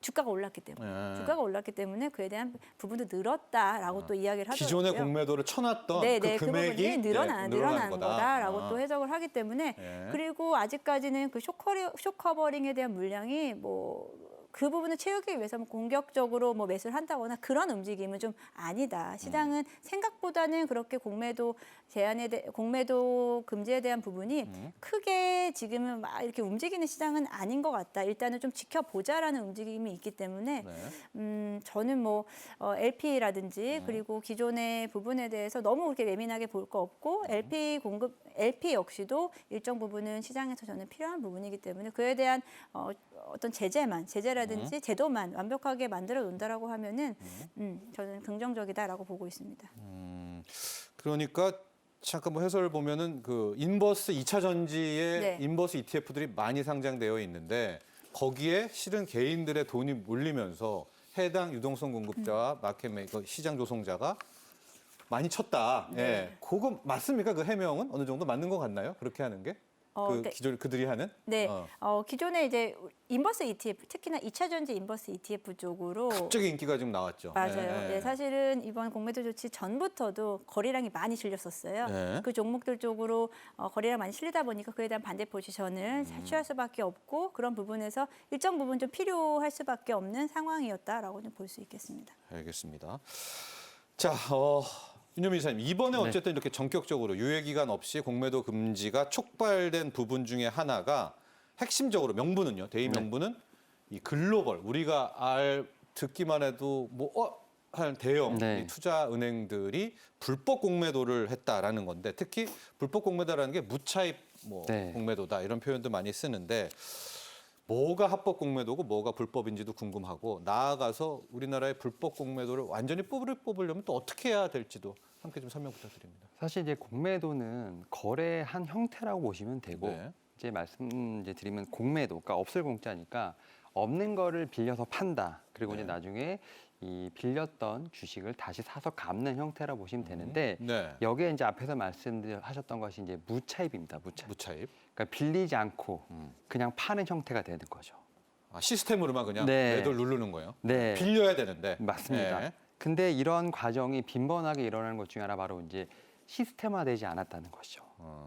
주가가 올랐기 때문에 예. 주가가 올랐기 때문에 그에 대한 부분도 늘었다라고 또 이야기를 하더라고요. 기존의 공매도를 쳐놨던 네, 그 그 금액이 부분이 늘어난 거다라고 아. 또 해석을 하기 때문에 예. 그리고 아직까지는 그 쇼커버링에 대한 물량이 그 부분을 채우기 위해서 공격적으로 매수를 한다거나 그런 움직임은 좀 아니다. 시장은 생각보다는 그렇게 공매도 금지에 대한 부분이 크게 지금은 막 이렇게 움직이는 시장은 아닌 것 같다. 일단은 좀 지켜보자라는 움직임이 있기 때문에 저는 LP라든지 그리고 기존의 부분에 대해서 너무 그렇게 예민하게 볼 거 없고 LP 역시도 일정 부분은 시장에서 저는 필요한 부분이기 때문에 그에 대한 어떤 제재라든지 제도만 완벽하게 만들어 놓는다라고 하면은 저는 긍정적이다라고 보고 있습니다. 그러니까 잠깐 해설을 보면은 그 인버스 2차 전지에 네. 인버스 ETF들이 많이 상장되어 있는데 거기에 실은 개인들의 돈이 몰리면서 해당 유동성 공급자와 마켓메이커 시장 조성자가 많이 쳤다. 네. 예. 그거 맞습니까? 그 해명은 어느 정도 맞는 것 같나요? 그렇게 하는 게? 그러니까 기존 그들이 하는? 네, 기존에 이제 인버스 ETF, 특히나 2차 전지 인버스 ETF 쪽으로 갑자기 인기가 지금 나왔죠. 맞아요. 예. 네, 사실은 이번 공매도 조치 전부터도 거래량이 많이 실렸었어요. 네. 그 종목들 쪽으로 거래량 많이 실리다 보니까 그에 대한 반대 포지션을 취할 수밖에 없고 그런 부분에서 일정 부분 좀 필요할 수밖에 없는 상황이었다라고 좀 볼 수 있겠습니다. 알겠습니다. 자, 윤여민 이사님 이번에 네. 어쨌든 이렇게 전격적으로 유예기간 없이 공매도 금지가 촉발된 부분 중에 하나가 핵심적으로 명분은요. 대의 명분은 이 글로벌 우리가 듣기만 해도 한 대형 네. 이 투자 은행들이 불법 공매도를 했다라는 건데 특히 불법 공매도라는 게 무차입 네. 공매도다 이런 표현도 많이 쓰는데 뭐가 합법 공매도고 뭐가 불법인지도 궁금하고 나아가서 우리나라의 불법 공매도를 완전히 뽑으려면 또 어떻게 해야 될지도 함께 좀 설명 부탁드립니다. 사실 이제 공매도는 거래의 한 형태라고 보시면 되고 네. 이제 말씀 이제 드리면 공매도, 그러니까 없을 공짜니까 없는 거를 빌려서 판다. 그리고 네. 이제 나중에 이 빌렸던 주식을 다시 사서 갚는 형태라고 보시면 되는데 네. 여기에 이제 앞에서 말씀하셨던 것이 이제 무차입입니다. 무차. 무차입. 그러니까 빌리지 않고 음. 그냥 파는 형태가 되는 거죠. 아, 시스템으로만 그냥 네. 매도를 누르는 거예요. 네. 빌려야 되는데. 맞습니다. 네. 근데 이런 과정이 빈번하게 일어나는 것 중에 하나 바로 이제 시스템화되지 않았다는 것이죠.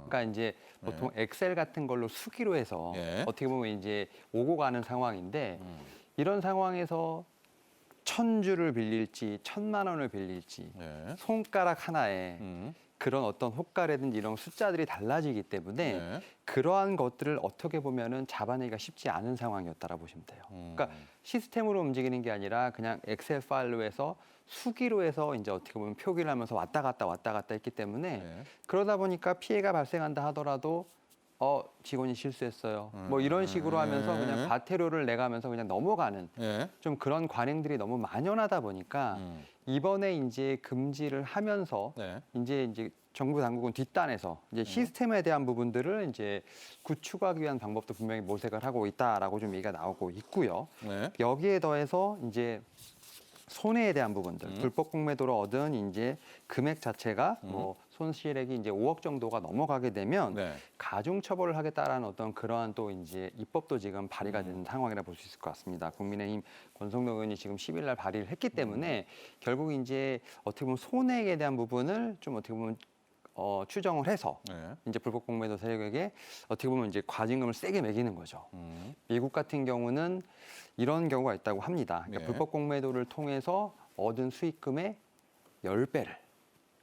그러니까 이제 보통 엑셀 같은 걸로 수기로 해서 예. 어떻게 보면 이제 오고 가는 상황인데 음. 이런 상황에서 1,000주를 빌릴지 1,000만 원을 빌릴지 네. 손가락 하나에 음. 그런 어떤 호가라든지 이런 숫자들이 달라지기 때문에 네. 그러한 것들을 어떻게 보면은 잡아내기가 쉽지 않은 상황이었다라 보시면 돼요. 그러니까 시스템으로 움직이는 게 아니라 그냥 엑셀 파일로 해서 수기로 해서 이제 어떻게 보면 표기를 하면서 왔다 갔다 했기 때문에 네. 그러다 보니까 피해가 발생한다 하더라도 직원이 실수했어요. 뭐 이런 식으로 하면서 그냥 과태료를 내가면서 그냥 넘어가는 네. 좀 그런 관행들이 너무 만연하다 보니까 이번에 이제 금지를 하면서 네. 이제 정부 당국은 뒷단에서 이제 시스템에 대한 부분들을 이제 구축하기 위한 방법도 분명히 모색을 하고 있다라고 좀 얘기가 나오고 있고요. 네. 여기에 더해서 이제 손해에 대한 부분들, 불법 공매도로 얻은 이제 금액 자체가 뭐 손실액이 이제 5억 정도가 넘어가게 되면 네. 가중 처벌을 하겠다라는 어떤 그러한 또 이제 입법도 지금 발의가 된 상황이라 볼 수 있을 것 같습니다. 국민의힘 권성동 의원이 지금 10일 날 발의를 했기 때문에 결국 이제 어떻게 보면 손해에 대한 부분을 좀 어떻게 보면 추정을 해서 네. 이제 불법 공매도 세력에게 어떻게 보면 이제 과징금을 세게 매기는 거죠. 미국 같은 경우는 이런 경우가 있다고 합니다. 그러니까 네. 불법 공매도를 통해서 얻은 수익금의 10배를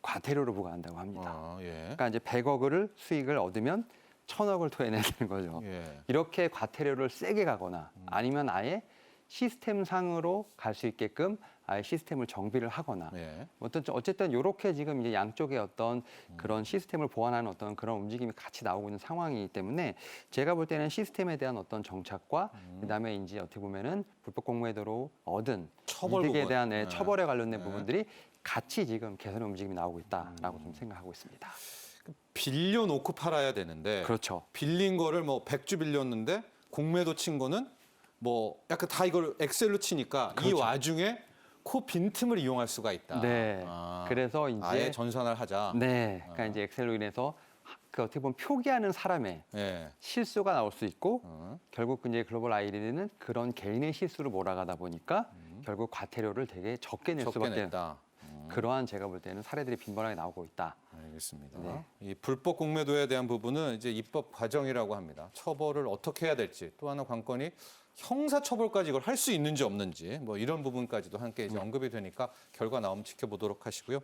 과태료로 부과한다고 합니다. 아, 예. 그러니까 이제 100억을 수익을 얻으면 1,000억을 토해내는 거죠. 예. 이렇게 과태료를 세게 가거나 아니면 아예 시스템상으로 갈 수 있게끔 아예 시스템을 정비를 하거나 예. 어쨌든 이렇게 지금 이제 양쪽의 어떤 그런 시스템을 보완하는 어떤 그런 움직임이 같이 나오고 있는 상황이기 때문에 제가 볼 때는 시스템에 대한 어떤 정착과 그다음에 이제 어떻게 보면은 불법 공매도로 얻은 처벌 이득에 부분. 대한 네. 처벌에 관련된 부분들이 같이 지금 개선의 움직임이 나오고 있다라고 좀 생각하고 있습니다. 빌려놓고 팔아야 되는데 그렇죠. 빌린 거를 뭐 100주 빌렸는데 공매도 친 거는 뭐 약간 다 이걸 엑셀로 치니까 이 그렇죠. 와중에 그 빈틈을 이용할 수가 있다. 네. 아, 그래서 이제 아예 전산을 하자. 네, 그러니까 이제 엑셀로 인해서 그 어떻게 보면 표기하는 사람의 예. 실수가 나올 수 있고 결국 이제 글로벌 아이리는 그런 개인의 실수로 몰아가다 보니까 결국 과태료를 되게 적게 낼 적게 수밖에 냈다. 그러한 제가 볼 때는 사례들이 빈번하게 나오고 있다. 알겠습니다. 네. 이 불법 공매도에 대한 부분은 이제 입법 과정이라고 합니다. 처벌을 어떻게 해야 될지 또 하나 관건이 형사 처벌까지 이걸 할 수 있는지 없는지 뭐 이런 부분까지도 함께 이제 언급이 되니까 결과 나오면 지켜보도록 하시고요.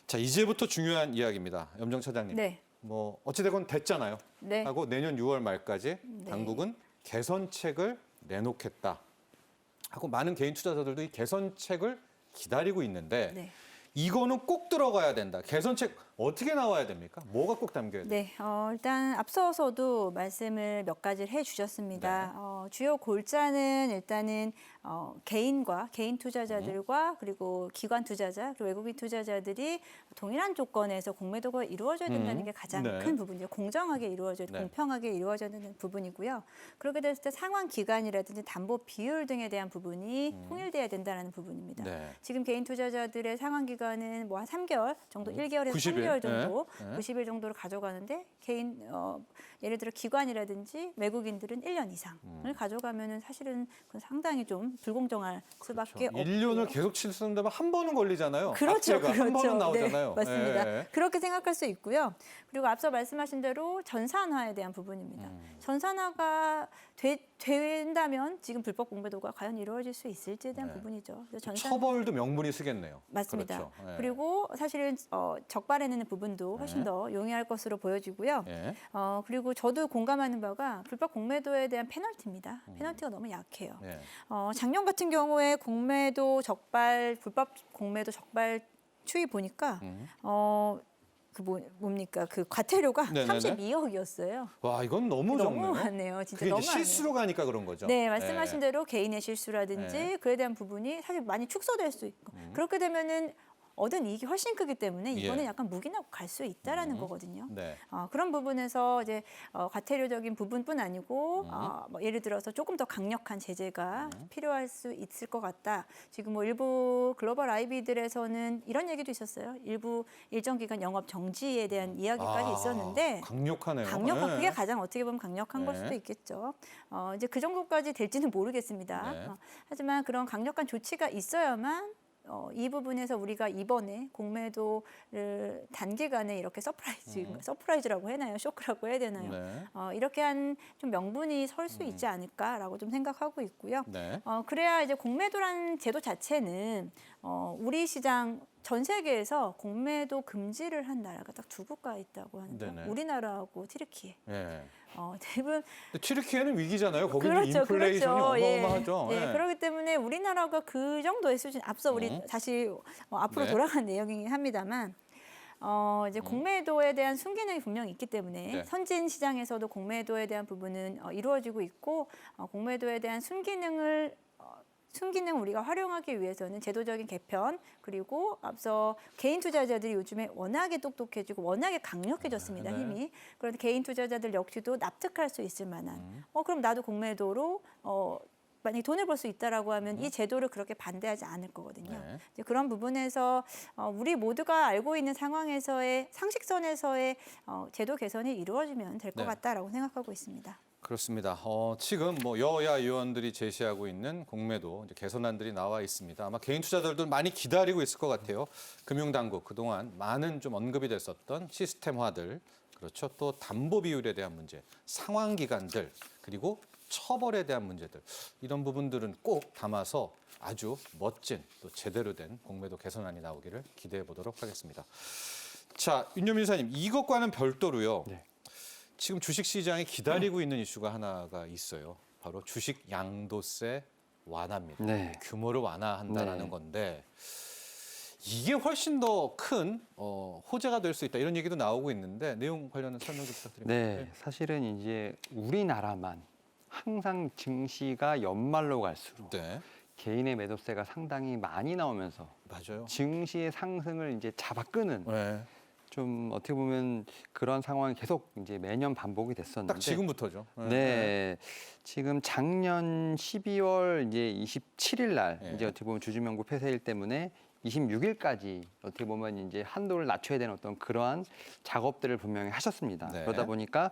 자, 이제부터 중요한 이야기입니다. 염정 차장님. 네. 뭐 어찌되건 됐잖아요. 네. 하고 내년 6월 말까지 당국은 개선책을 내놓겠다. 하고 많은 개인 투자자들도 이 개선책을 기다리고 있는데 네. 이거는 꼭 들어가야 된다. 개선책 어떻게 나와야 됩니까? 뭐가 꼭 담겨야 돼요? 네, 일단 앞서서도 말씀을 몇 가지를 해주셨습니다. 주요 골자는 일단은 개인과 개인 투자자들과 그리고 기관 투자자 그리고 외국인 투자자들이 동일한 조건에서 공매도가 이루어져야 된다는 게 가장 네. 큰 부분이죠. 공정하게 이루어져야 네. 공평하게 이루어져야 되는 부분이고요. 그렇게 됐을 때 상환 기간이라든지 담보 비율 등에 대한 부분이 통일돼야 된다는 부분입니다. 네. 지금 개인 투자자들의 상환 기간은 뭐 한 3개월 정도, 1개월에서 90일. 3개월 정도, 네. 90일 정도를 가져가는데 개인 예를 들어 기관이라든지 외국인들은 1년 이상을 가져가면은 사실은 그건 상당히 좀 불공정할 수밖에 없고. 1년을 계속 치는다면 한 번은 걸리잖아요. 그렇죠, 악재가 그렇죠. 한 번은 나오잖아요. 네, 맞습니다. 예. 그렇게 생각할 수 있고요. 그리고 앞서 말씀하신 대로 전산화에 대한 부분입니다. 전산화가 된다면 지금 불법 공매도가 과연 이루어질 수 있을지에 대한 네. 부분이죠. 그래서 처벌도 명분이 쓰겠네요. 맞습니다. 그렇죠. 예. 그리고 사실은 적발해내는 부분도 훨씬 더 용이할 것으로 보여지고요. 예. 그리고 저도 공감하는 바가 불법 공매도에 대한 페널티입니다. 페널티가 너무 약해요. 예. 작년 같은 경우에 공매도 적발, 불법 공매도 적발 추이 보니까 뭡니까 그 과태료가 네네네. 32억이었어요. 와, 이건 너무 적네요. 너무 많네요. 진짜 그게 너무 이제 많네요. 실수로 가니까 그런 거죠. 네, 말씀하신 대로 개인의 실수라든지 네. 그에 대한 부분이 사실 많이 축소될 수 있고 그렇게 되면은 얻은 이익이 훨씬 크기 때문에 이거는 예. 약간 묵인하고 갈 수 있다라는 거거든요. 네. 그런 부분에서 이제 과태료적인 부분뿐 아니고 뭐 예를 들어서 조금 더 강력한 제재가 필요할 수 있을 것 같다. 지금 뭐 일부 글로벌 IB들에서는 이런 얘기도 있었어요. 일부 일정 기간 영업 정지에 대한 이야기까지 있었는데 강력하네요. 강력한 네. 그게 가장 어떻게 보면 강력한 걸 네. 수도 있겠죠. 이제 그 정도까지 될지는 모르겠습니다. 네. 하지만 그런 강력한 조치가 있어야만 이 부분에서 우리가 이번에 공매도를 단기간에 이렇게 서프라이즈라고 해나요? 쇼크라고 해야 되나요? 네. 이렇게 한 좀 명분이 설 수 있지 않을까라고 좀 생각하고 있고요. 네. 그래야 이제 공매도라는 제도 자체는 우리 시장 전 세계에서 공매도 금지를 한 나라가 딱 두 국가 있다고 하는데 네네. 우리나라하고 튀르키예. 예. 대부분 근데 튀르키예는 위기잖아요. 거기는 그렇죠, 인플레이션이 그렇죠. 어마어마하죠. 예. 예. 그렇기 때문에 우리나라가 그 정도의 수준 앞서 우리 다시 앞으로 네. 돌아간 내용이긴 합니다만 이제 공매도에 대한 순기능이 분명히 있기 때문에 네. 선진 시장에서도 공매도에 대한 부분은 이루어지고 있고 공매도에 대한 순기능을 우리가 활용하기 위해서는 제도적인 개편 그리고 앞서 개인 투자자들이 요즘에 워낙에 똑똑해지고 워낙에 강력해졌습니다. 네. 힘이. 그런데 개인 투자자들 역시도 납득할 수 있을 만한 그럼 나도 공매도로 만약에 돈을 벌 수 있다라고 하면 이 제도를 그렇게 반대하지 않을 거거든요. 네. 이제 그런 부분에서 우리 모두가 알고 있는 상황에서의 상식선에서의 제도 개선이 이루어지면 될 것 네. 같다라고 생각하고 있습니다. 그렇습니다. 지금 뭐 여야 의원들이 제시하고 있는 공매도 이제 개선안들이 나와 있습니다. 아마 개인 투자자들도 많이 기다리고 있을 것 같아요. 금융당국 그동안 많은 좀 언급이 됐었던 시스템화들, 그렇죠. 또 담보 비율에 대한 문제, 상환 기간들, 그리고 처벌에 대한 문제들 이런 부분들은 꼭 담아서 아주 멋진 또 제대로 된 공매도 개선안이 나오기를 기대해 보도록 하겠습니다. 자, 윤여민 이사님 이것과는 별도로요. 네. 지금 주식시장에 기다리고 있는 이슈가 하나가 있어요. 바로 주식 양도세 완화입니다. 네. 규모를 완화한다라는 네. 건데 이게 훨씬 더 큰 호재가 될 수 있다 이런 얘기도 나오고 있는데 내용 관련한 설명 좀 부탁드립니다. 네, 사실은 이제 우리나라만 항상 증시가 연말로 갈수록 네, 개인의 매도세가 상당히 많이 나오면서 맞아요. 증시의 상승을 이제 잡아끄는 네, 좀 어떻게 보면 그런 상황이 계속 이제 매년 반복이 됐었는데 딱 지금부터죠. 네. 지금 작년 12월 이제 27일 날 네. 이제 어떻게 보면 주주명부 폐쇄일 때문에 26일까지 어떻게 보면 이제 한도를 낮춰야 되는 어떤 그러한 작업들을 분명히 하셨습니다. 네. 그러다 보니까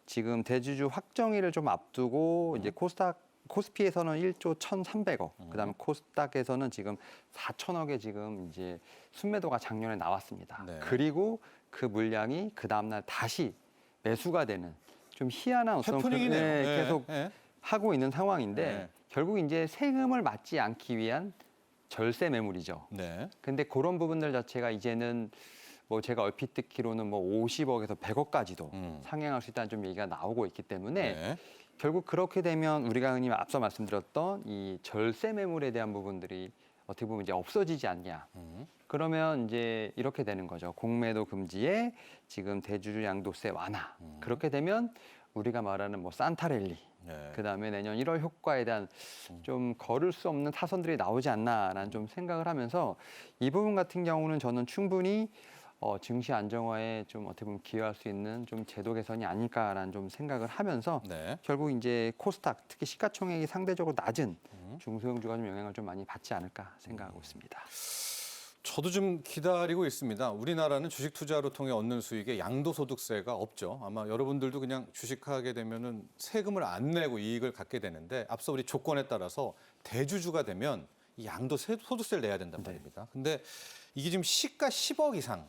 지금 대주주 확정일을 좀 앞두고 이제 코스피에서는 1조 1,300억, 그다음에 코스닥에서는 지금 4천억의 지금 이제 순매도가 작년에 나왔습니다. 네. 그리고 그 물량이 그 다음 날 다시 매수가 되는 좀 희한한 어떤 해프닝이네요. 네, 계속 네. 하고 있는 상황인데 네. 결국 이제 세금을 맞지 않기 위한 절세 매물이죠. 네. 근데 그런 부분들 자체가 이제는 뭐 제가 얼핏 듣기로는 뭐 50억에서 100억까지도 상향할 수 있다는 좀 얘기가 나오고 있기 때문에 네. 결국 그렇게 되면 우리가 흔히 앞서 말씀드렸던 이 절세 매물에 대한 부분들이 어떻게 보면 이제 없어지지 않냐. 그러면 이제 이렇게 되는 거죠. 공매도 금지에 지금 대주주 양도세 완화. 그렇게 되면 우리가 말하는 뭐 산타랠리, 네. 그다음에 내년 1월 효과에 대한 좀 거를 수 없는 타선들이 나오지 않나라는 좀 생각을 하면서 이 부분 같은 경우는 저는 충분히 증시 안정화에 좀 어떻게 보면 기여할 수 있는 좀 제도 개선이 아닐까라는 좀 생각을 하면서 네. 결국 이제 코스닥 특히 시가총액이 상대적으로 낮은 중소형주가 좀 영향을 좀 많이 받지 않을까 생각하고 있습니다. 저도 좀 기다리고 있습니다. 우리나라는 주식 투자로 통해 얻는 수익에 양도소득세가 없죠. 아마 여러분들도 그냥 주식하게 되면은 세금을 안 내고 이익을 갖게 되는데 앞서 우리 조건에 따라서 대주주가 되면 이 양도소득세를 내야 된단 말입니다. 근데 이게 지금 시가 10억 이상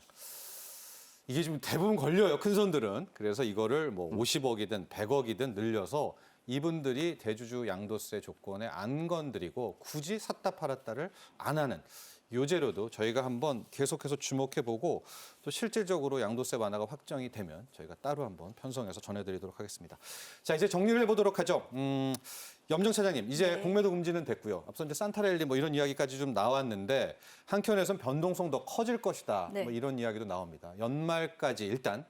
이게 지금 대부분 걸려요. 큰 손들은. 그래서 이거를 뭐 50억이든 100억이든 늘려서 이분들이 대주주 양도세 조건에 안 건드리고 굳이 샀다 팔았다를 안 하는 요제로도 저희가 한번 계속해서 주목해보고 또 실질적으로 양도세 완화가 확정이 되면 저희가 따로 한번 편성해서 전해드리도록 하겠습니다. 자, 이제 정리를 해보도록 하죠. 염정 차장님, 이제 네. 공매도 금지는 됐고요. 앞서 이제 산타랠리 뭐 이런 이야기까지 좀 나왔는데 한켠에선 변동성 더 커질 것이다. 네. 뭐 이런 이야기도 나옵니다. 연말까지 일단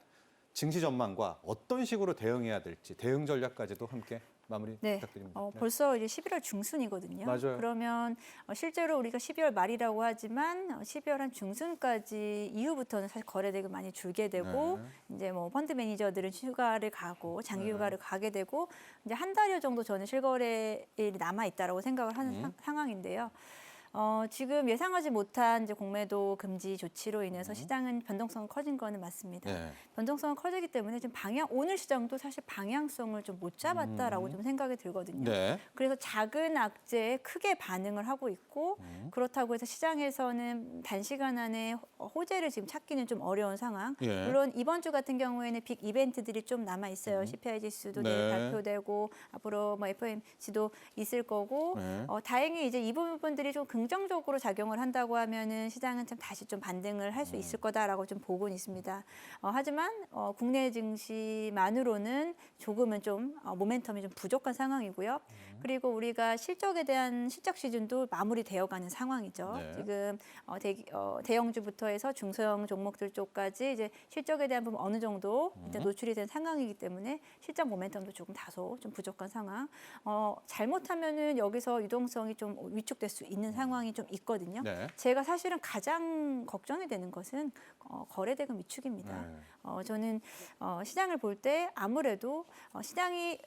증시 전망과 어떤 식으로 대응해야 될지 대응 전략까지도 함께 마무리 네. 부탁드립니다. 네. 벌써 이제 11월 중순이거든요. 맞아요. 그러면 실제로 우리가 12월 말이라고 하지만 12월 한 중순까지 이후부터는 사실 거래대금 많이 줄게 되고 이제 뭐 펀드 매니저들은 휴가를 가고 장기 휴가를 가게 되고 이제 한 달여 정도 저는 실거래일이 남아 있다라고 생각을 하는 상황인데요. 지금 예상하지 못한 이제 공매도 금지 조치로 인해서 시장은 변동성이 커진 거는 맞습니다. 네. 변동성은 커지기 때문에 지금 오늘 시장도 사실 방향성을 좀 못 잡았다라고 좀 생각이 들거든요. 네. 그래서 작은 악재에 크게 반응을 하고 있고 그렇다고 해서 시장에서는 단시간 안에 호재를 지금 찾기는 좀 어려운 상황. 예. 물론 이번 주 같은 경우에는 빅 이벤트들이 좀 남아 있어요. CPI 지수도 네. 내일 발표되고 앞으로 뭐 FOMC도 있을 거고 네. 다행히 이제 이 부분들이 좀 긍정적으로 작용을 한다고 하면은 시장은 참 다시 좀 반등을 할 수 있을 거다라고 좀 보고는 있습니다. 하지만 국내 증시만으로는 조금은 좀 모멘텀이 좀 부족한 상황이고요. 그리고 우리가 실적에 대한 실적 시즌도 마무리되어가는 상황이죠. 네. 지금 대형주부터 해서 중소형 종목들 쪽까지 이제 실적에 대한 부분 어느 정도 일단 노출이 된 상황이기 때문에 실적 모멘텀도 조금 다소 좀 부족한 상황. 잘못하면은 여기서 유동성이 좀 위축될 수 있는 상황이 좀 있거든요. 네. 제가 사실은 가장 걱정이 되는 것은 거래대금 위축입니다. 네. 저는 시장을 볼 때 아무래도 시장이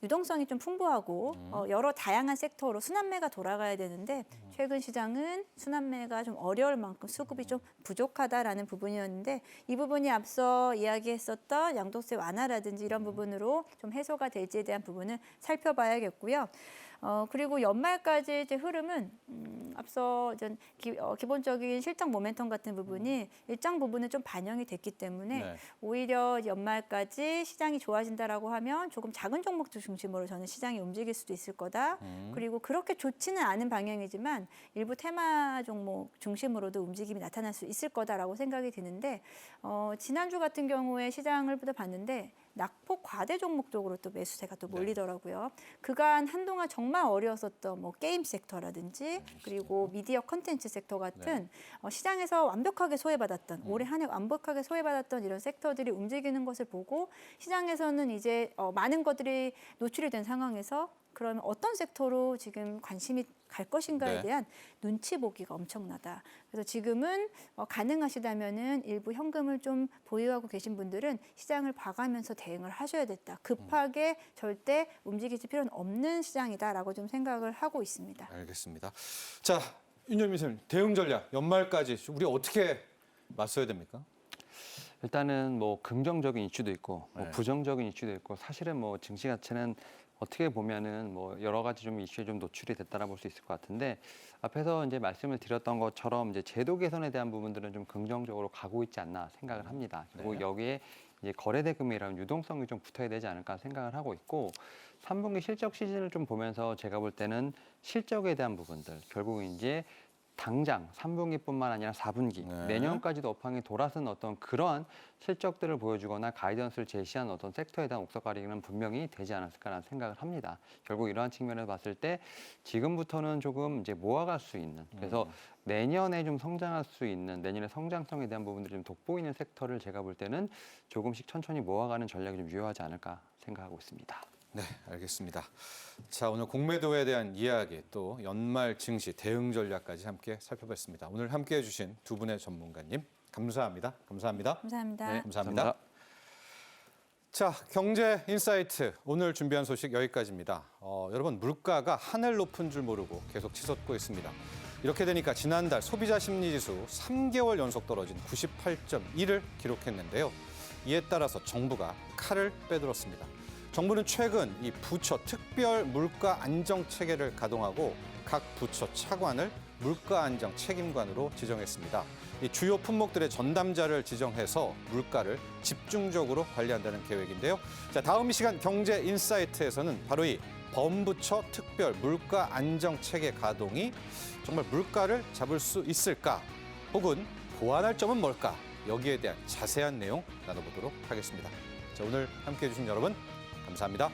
유동성이 좀 풍부하고 여러 다양한 섹터로 순환매가 돌아가야 되는데 최근 시장은 순환매가 좀 어려울 만큼 수급이 좀 부족하다라는 부분이었는데 이 부분이 앞서 이야기했었던 양도세 완화라든지 이런 부분으로 좀 해소가 될지에 대한 부분을 살펴봐야겠고요. 그리고 연말까지 이제 흐름은 앞서 기본적인 실적 모멘텀 같은 부분이 일정 부분은 좀 반영이 됐기 때문에 네. 오히려 연말까지 시장이 좋아진다라고 하면 조금 작은 종목들 중심으로 저는 시장이 움직일 수도 있을 거다. 그리고 그렇게 좋지는 않은 방향이지만 일부 테마 종목 중심으로도 움직임이 나타날 수 있을 거다라고 생각이 드는데 지난주 같은 경우에 시장을 봤는데 낙폭 과대 종목 쪽으로 또 매수세가 또 몰리더라고요. 그간 한동안 정말 어려웠었던 뭐 게임 섹터라든지 그리고 미디어 컨텐츠 섹터 같은 시장에서 완벽하게 소외받았던 올해 한 해 완벽하게 소외받았던 이런 섹터들이 움직이는 것을 보고 시장에서는 이제 많은 것들이 노출이 된 상황에서 그러면 어떤 섹터로 지금 관심이 갈 것인가에 네. 대한 눈치 보기가 엄청나다. 그래서 지금은 가능하시다면은 일부 현금을 좀 보유하고 계신 분들은 시장을 봐가면서 대응을 하셔야 됐다. 급하게 절대 움직이실 필요는 없는 시장이다라고 좀 생각을 하고 있습니다. 알겠습니다. 자, 윤여민 선생님, 대응 전략 연말까지 우리 어떻게 맞서야 됩니까? 일단은 뭐 긍정적인 이슈도 있고 뭐 네. 부정적인 이슈도 있고 사실은 뭐 증시 자체는 어떻게 보면은 뭐 여러 가지 좀 이슈에 좀 노출이 됐다라 볼 수 있을 것 같은데 앞에서 이제 말씀을 드렸던 것처럼 이제 제도 개선에 대한 부분들은 좀 긍정적으로 가고 있지 않나 생각을 합니다. 그리고 네. 여기에 이제 거래대금이라는 유동성이 좀 붙어야 되지 않을까 생각을 하고 있고 3분기 실적 시즌을 좀 보면서 제가 볼 때는 실적에 대한 부분들 결국 이제 당장 3분기뿐만 아니라 4분기 네. 내년까지도 업황이 돌아선 어떤 그러한 실적들을 보여주거나 가이던스를 제시한 어떤 섹터에 대한 옥석 가리기는 분명히 되지 않았을까라는 생각을 합니다. 결국 이러한 측면에서 봤을 때 지금부터는 조금 이제 모아갈 수 있는 그래서 내년에 좀 성장할 수 있는 내년의 성장성에 대한 부분들이 좀 돋보이는 섹터를 제가 볼 때는 조금씩 천천히 모아가는 전략이 좀 유효하지 않을까 생각하고 있습니다. 네, 알겠습니다. 자, 오늘 공매도에 대한 이야기 또 연말 증시 대응 전략까지 함께 살펴봤습니다. 오늘 함께해 주신 두 분의 전문가님 감사합니다. 감사합니다. 감사합니다. 네, 감사합니다. 자, 경제 인사이트 오늘 준비한 소식 여기까지입니다. 여러분 물가가 하늘 높은 줄 모르고 계속 치솟고 있습니다. 이렇게 되니까 지난달 소비자 심리지수 3개월 연속 떨어진 98.1을 기록했는데요. 이에 따라서 정부가 칼을 빼들었습니다. 정부는 최근 이 부처 특별 물가 안정 체계를 가동하고 각 부처 차관을 물가 안정 책임관으로 지정했습니다. 이 주요 품목들의 전담자를 지정해서 물가를 집중적으로 관리한다는 계획인데요. 자, 다음 이 시간 경제 인사이트에서는 바로 이 범부처 특별 물가 안정 체계 가동이 정말 물가를 잡을 수 있을까? 혹은 보완할 점은 뭘까? 여기에 대한 자세한 내용 나눠보도록 하겠습니다. 자, 오늘 함께해 주신 여러분 감사합니다.